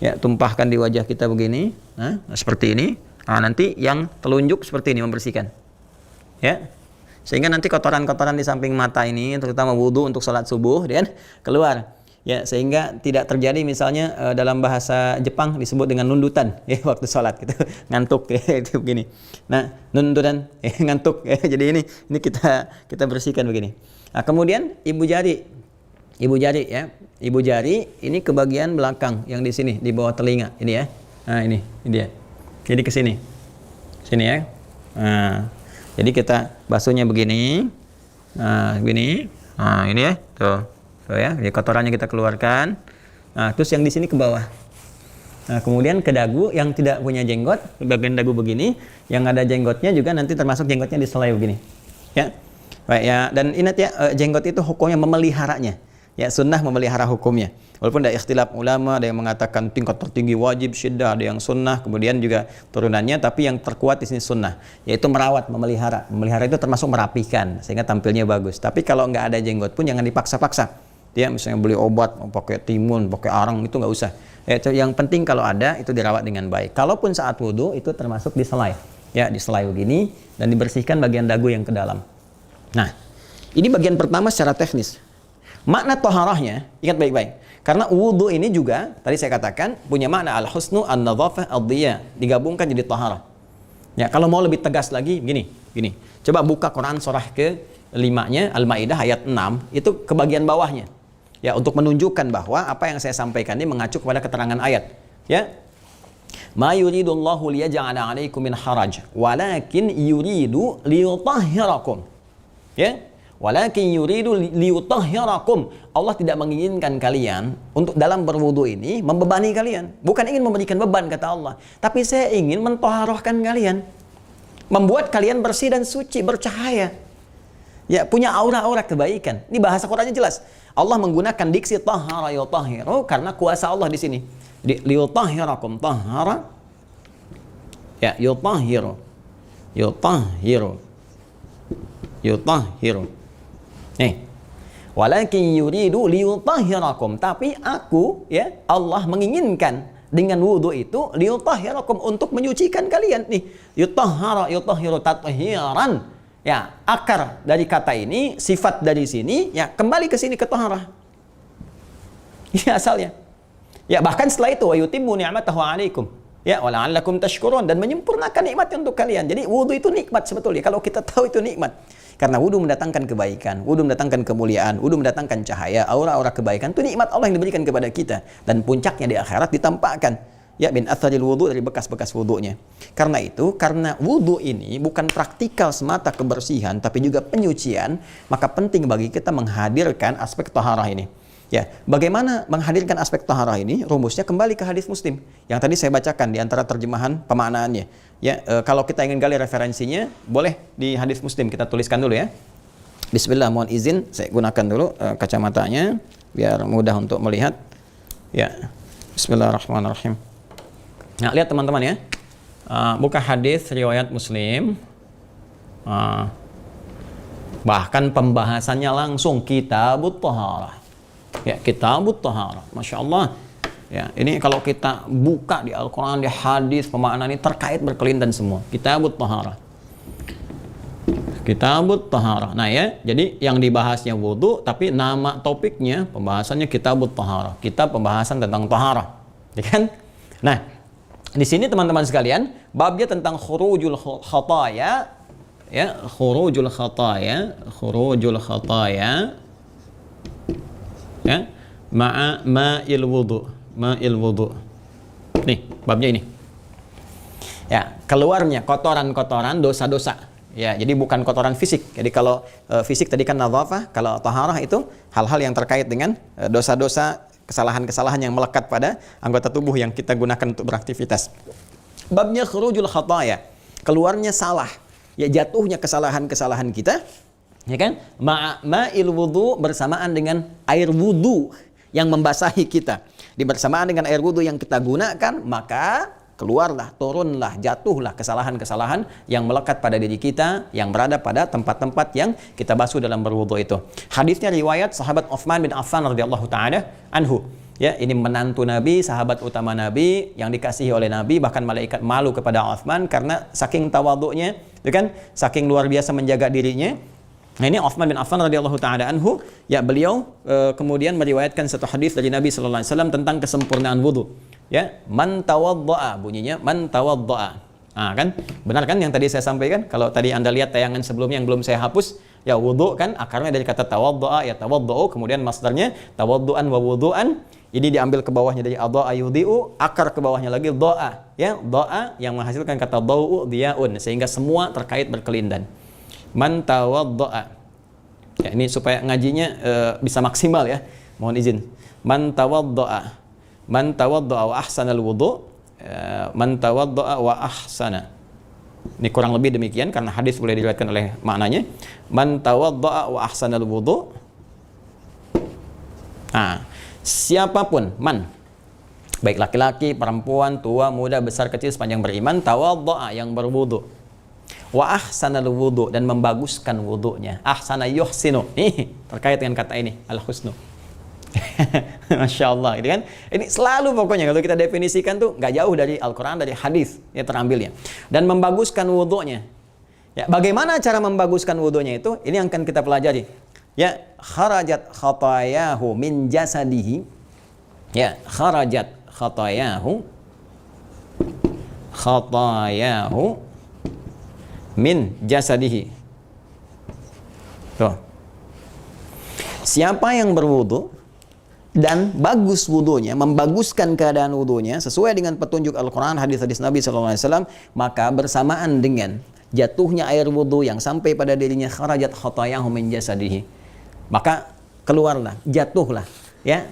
ya, tumpahkan di wajah kita begini, nah, seperti ini. Nah, nanti yang telunjuk seperti ini membersihkan. Ya, sehingga nanti kotoran-kotoran di samping mata ini, terutama wudhu untuk sholat subuh, dan keluar. Ya, sehingga tidak terjadi misalnya dalam bahasa Jepang disebut dengan nundutan ya waktu sholat gitu, ngantuk ya, itu begini. Nah, nundutan ngantuk ya. Jadi ini kita bersihkan begini. Nah, kemudian ibu jari ya. Ibu jari ini ke bagian belakang yang di sini di bawah telinga ini ya. Nah, ini dia. Jadi ke sini. Sini ya. Nah, jadi kita basuhnya begini. Nah, begini. Nah, ini ya. Tuh ya, kotorannya kita keluarkan. Nah, terus yang di sini ke bawah. Nah, kemudian ke dagu yang tidak punya jenggot, bagian dagu begini, yang ada jenggotnya juga nanti termasuk jenggotnya diselai begini. Ya. Baik ya, dan ingat ya, jenggot itu hukumnya memeliharanya. Ya, sunnah memelihara hukumnya. Walaupun ada ikhtilaf ulama, ada yang mengatakan tingkat tertinggi wajib syiddah, ada yang sunnah, kemudian juga turunannya, tapi yang terkuat di sini sunnah, yaitu merawat, memelihara. Memelihara itu termasuk merapikan sehingga tampilnya bagus. Tapi kalau nggak ada jenggot pun jangan dipaksa-paksa. Dia misalnya beli obat pakai timun, pakai arang, itu nggak usah. Yang penting kalau ada itu dirawat dengan baik. Kalaupun saat wudhu itu termasuk diselai, ya diselai begini dan dibersihkan bagian dagu yang ke dalam. Nah, ini bagian pertama secara teknis. Makna taharahnya ingat baik-baik. Karena wudhu ini juga tadi saya katakan punya makna al-husnu, an-nadhafah, ad-diya, digabungkan jadi taharah. Ya, kalau mau lebih tegas lagi gini. Coba buka Quran surah ke-5-nya Al-Maidah ayat 6 itu ke bagian bawahnya. Ya, untuk menunjukkan bahwa apa yang saya sampaikan ini mengacu kepada keterangan ayat. Ya. Ma yuridullahu liyaj'ala 'alaikum min haraj, walakin yuridu liyutahhirakum. Ya. Walakin yuridu liyutahhirakum. Allah tidak menginginkan kalian untuk dalam berwudu ini membebani kalian. Bukan ingin memberikan beban kata Allah, tapi saya ingin mentahharahkan kalian. Membuat kalian bersih dan suci, bercahaya. Ya, punya aura-aura kebaikan. Ini bahasa Qur'annya jelas. Allah menggunakan diksi tahara yutahhiru karena kuasa Allah di sini. Liyutahhirakum tahara. Ya, yutahhiru. Nih. Walakin yuridu liyutahhirakum, tapi aku ya Allah menginginkan dengan wudu itu liyutahhirakum untuk menyucikan kalian. Nih, yutahhiru tathiran. Ya, akar dari kata ini, sifat dari sini, ya kembali ke sini ke taharah. Ini asalnya. Ya, bahkan setelah itu wa yutimmu ni'matahu 'alaikum. Ya, wa la'allakum tashkurun, dan menyempurnakan nikmatnya untuk kalian. Jadi wudu itu nikmat sebetulnya kalau kita tahu itu nikmat. Karena wudu mendatangkan kebaikan, wudu mendatangkan kemuliaan, wudu mendatangkan cahaya, aura-aura kebaikan. Itu nikmat Allah yang diberikan kepada kita, dan puncaknya di akhirat ditampakkan. Ya, bin atharil wudu, dari bekas-bekas wudunya. Karena itu, karena wudu ini bukan praktikal semata kebersihan, tapi juga penyucian, maka penting bagi kita menghadirkan aspek taharah ini. Ya, bagaimana menghadirkan aspek taharah ini? Rumusnya kembali ke hadis Muslim yang tadi saya bacakan di antara terjemahan pemaknaannya. Ya, kalau kita ingin gali referensinya, boleh di hadis Muslim kita tuliskan dulu ya. Bismillah, mohon izin saya gunakan dulu kacamatanya biar mudah untuk melihat. Ya, Bismillahirrahmanirrahim. Nah, lihat teman-teman ya. Buka hadis riwayat Muslim. Bahkan pembahasannya langsung Kitabut Thaharah. Ya, Kitabut Thaharah. Masya Allah. Ya, ini kalau kita buka di Al-Quran, di hadis, pemaknaan ini terkait berkelindan semua. Kitabut Thaharah. Kitabut Thaharah. Nah ya, jadi yang dibahasnya wudu, tapi nama topiknya, pembahasannya Kitabut Thaharah. Kitab pembahasan tentang taharah. Ya kan? Nah, di sini teman-teman sekalian, babnya tentang khurujul khataya, ya, khurujul khataya, ya, ma'il wudu. Nih, babnya ini. Ya, keluarnya kotoran-kotoran, dosa-dosa. Ya, jadi bukan kotoran fisik. Jadi kalau fisik tadi kan nadhafah, kalau taharah itu hal-hal yang terkait dengan dosa-dosa kesalahan-kesalahan yang melekat pada anggota tubuh yang kita gunakan untuk beraktivitas. Babnya khurujul khataya, keluarnya salah, ya jatuhnya kesalahan-kesalahan kita, ya kan? Ma'il wudu, bersamaan dengan air wudu yang membasahi kita. Bersamaan dengan air wudu yang kita gunakan, maka keluarlah, turunlah, jatuhlah kesalahan-kesalahan yang melekat pada diri kita, yang berada pada tempat-tempat yang kita basuh dalam berwudu itu. Hadisnya riwayat sahabat Utsman bin Affan radhiyallahu taala anhu. Ya, ini menantu Nabi, sahabat utama Nabi yang dikasihi oleh Nabi, bahkan malaikat malu kepada Utsman karena saking tawadhu'nya, ya kan? Saking luar biasa menjaga dirinya. Nah, ini Utsman bin Affan radhiyallahu taala anhu, ya beliau kemudian meriwayatkan satu hadis dari Nabi sallallahu alaihi wasallam tentang kesempurnaan wudu. Ya, man tawaddaa, bunyinya man tawaddaa. Ah, kan? Benar kan yang tadi saya sampaikan? Kalau tadi Anda lihat tayangan sebelumnya yang belum saya hapus, ya wudu kan akarnya dari kata tawaddaa, ya tawaddau, kemudian masdarnya tawadduan wa wuduan. Ini diambil ke bawahnya dari adha'a yudhi'u, akar ke bawahnya lagi doa, ya, doa yang menghasilkan kata dhau'u diyaun, sehingga semua terkait berkelindan. Man tawaddaa. Ya, ini supaya ngajinya bisa maksimal ya. Mohon izin. Man tawaddaa. Man tawaddaa wa ahsanal wudu. Man tawaddaa wa ahsana. Ini kurang lebih demikian karena hadis boleh diriwayatkan oleh maknanya. Man tawaddaa wa ahsanal wudu. Nah, siapapun, man, baik laki-laki, perempuan, tua, muda, besar, kecil, sepanjang beriman, tawaddaa, yang berwudu, wa ahsanal wudu, dan membaguskan wudunya. Ahsana yuhsinu, nih terkait dengan kata ini, al-husnu. Masya Allah, gitu kan? Ini selalu pokoknya kalau kita definisikan tuh nggak jauh dari Al-Quran, dari hadis ya terambilnya. Dan membaguskan wudunya. Ya, bagaimana cara membaguskan wudunya itu? Ini yang akan kita pelajari. Ya, kharajat khatayahu min jasadihi. Ya, kharajat khatayahu min jasadihi. Tuh. Siapa yang berwudu dan bagus wudunya, membaguskan keadaan wudunya sesuai dengan petunjuk Al-Quran, hadis-hadis Nabi SAW, maka bersamaan dengan jatuhnya air wudu yang sampai pada dirinya, kharajat khatayahu min jasadihi, maka keluarlah, jatuhlah ya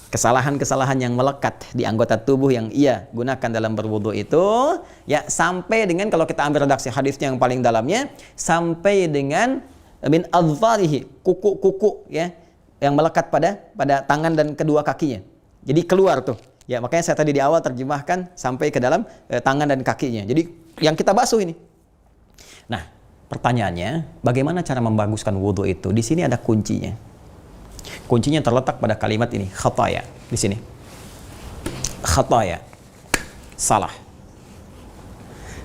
kesalahan-kesalahan yang melekat di anggota tubuh yang ia gunakan dalam berwudu itu, ya, sampai dengan, kalau kita ambil redaksi hadisnya yang paling dalamnya, sampai dengan min adharihi, kuku-kuku ya yang melekat pada tangan dan kedua kakinya. Jadi keluar tuh. Ya, makanya saya tadi di awal terjemahkan sampai ke dalam tangan dan kakinya. Jadi yang kita basuh ini. Nah, pertanyaannya, bagaimana cara membaguskan wudu itu? Di sini ada kuncinya. Kuncinya terletak pada kalimat ini, khataya. Di sini. Khataya. Salah.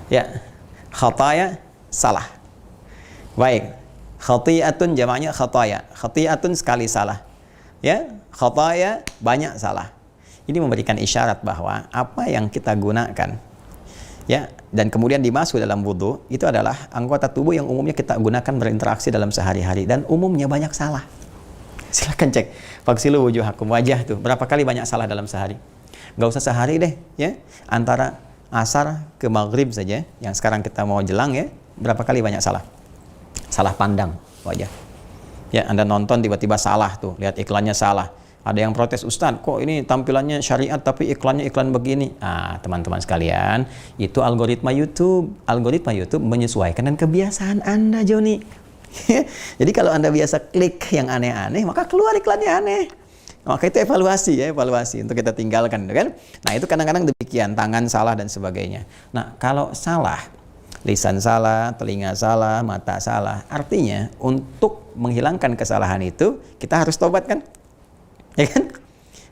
Ya, khataya, salah. Baik. Khati'atun jamaknya khataya. Khati'atun sekali salah. Ya, khataya banyak salah. Ini memberikan isyarat bahwa apa yang kita gunakan, ya, dan kemudian dimasuk dalam wudu, itu adalah anggota tubuh yang umumnya kita gunakan berinteraksi dalam sehari-hari dan umumnya banyak salah. Silakan cek faksilu wujuhakum, wajah tuh berapa kali banyak salah dalam sehari. Gak usah sehari deh, ya, antara asar ke maghrib saja yang sekarang kita mau jelang, ya, berapa kali banyak salah. Salah pandang wajah. Ya, Anda nonton tiba-tiba salah tuh, lihat iklannya salah. Ada yang protes, Ustaz, kok ini tampilannya syariat tapi iklannya iklan begini. Ah, teman-teman sekalian, itu algoritma YouTube. Algoritma YouTube menyesuaikan dengan kebiasaan Anda, Joni. Jadi kalau Anda biasa klik yang aneh-aneh, maka keluar iklannya aneh. Maka itu evaluasi, ya, evaluasi untuk kita tinggalkan, kan? Nah, itu kadang-kadang demikian, tangan salah dan sebagainya. Nah, kalau salah, lisan salah, telinga salah, mata salah, artinya untuk menghilangkan kesalahan itu kita harus tobat, kan? Ya kan?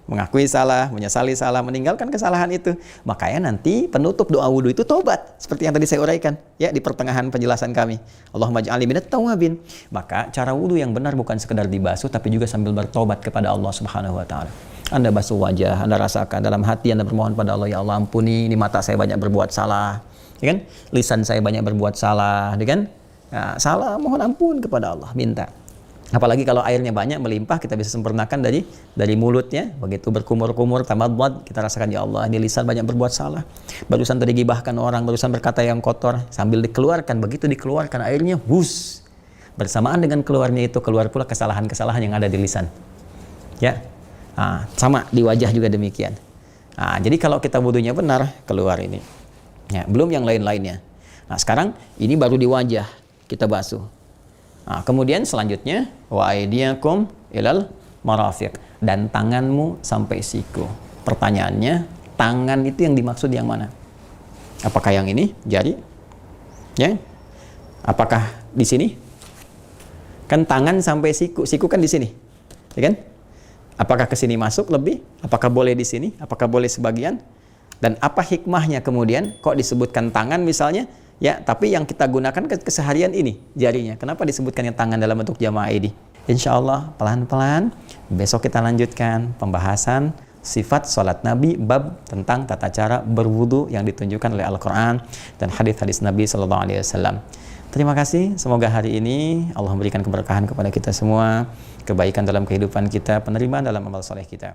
Mengakui salah, menyesali salah, meninggalkan kesalahan itu. Makanya nanti penutup doa wudu itu tobat, seperti yang tadi saya uraikan ya di pertengahan penjelasan kami. Allahumma ij'alni minat tawwabin. Maka cara wudu yang benar bukan sekedar dibasuh, tapi juga sambil bertobat kepada Allah Subhanahu wa taala. Anda basuh wajah, Anda rasakan dalam hati, Anda bermohon pada Allah, ya Allah ampuni, ini mata saya banyak berbuat salah, ya kan? Lisan saya banyak berbuat salah, ya kan? Nah, salah, mohon ampun kepada Allah, minta. Apalagi kalau airnya banyak melimpah, kita bisa sempurnakan dari mulutnya. Begitu berkumur-kumur, tamadmad, kita rasakan, ya Allah, ini lisan banyak berbuat salah. Barusan tadi gibahkan orang, barusan berkata yang kotor, sambil dikeluarkan. Begitu dikeluarkan airnya, hus. Bersamaan dengan keluarnya itu, keluar pula kesalahan-kesalahan yang ada di lisan. Ya. Sama di wajah juga demikian. Jadi kalau kita wudunya benar, keluar ini. Ya, belum yang lain-lainnya. Nah, sekarang ini baru di wajah kita basuh. Kemudian selanjutnya wa aydiyakum ilal marafiq, dan tanganmu sampai siku. Pertanyaannya, tangan itu yang dimaksud yang mana? Apakah yang ini, jari? Ya? Apakah di sini? Kan tangan sampai siku, siku kan di sini. Ya kan? Apakah ke sini masuk lebih? Apakah boleh di sini? Apakah boleh sebagian? Dan apa hikmahnya kemudian kok disebutkan tangan misalnya? Ya, tapi yang kita gunakan keseharian ini jarinya. Kenapa disebutkan yang tangan dalam bentuk jamaah ini? Insya Allah pelan-pelan besok kita lanjutkan pembahasan sifat sholat Nabi, bab tentang tata cara berwudu yang ditunjukkan oleh Al-Quran dan hadis-hadis Nabi SAW. Terima kasih, semoga hari ini Allah memberikan keberkahan kepada kita semua, kebaikan dalam kehidupan kita, penerimaan dalam amal soleh kita.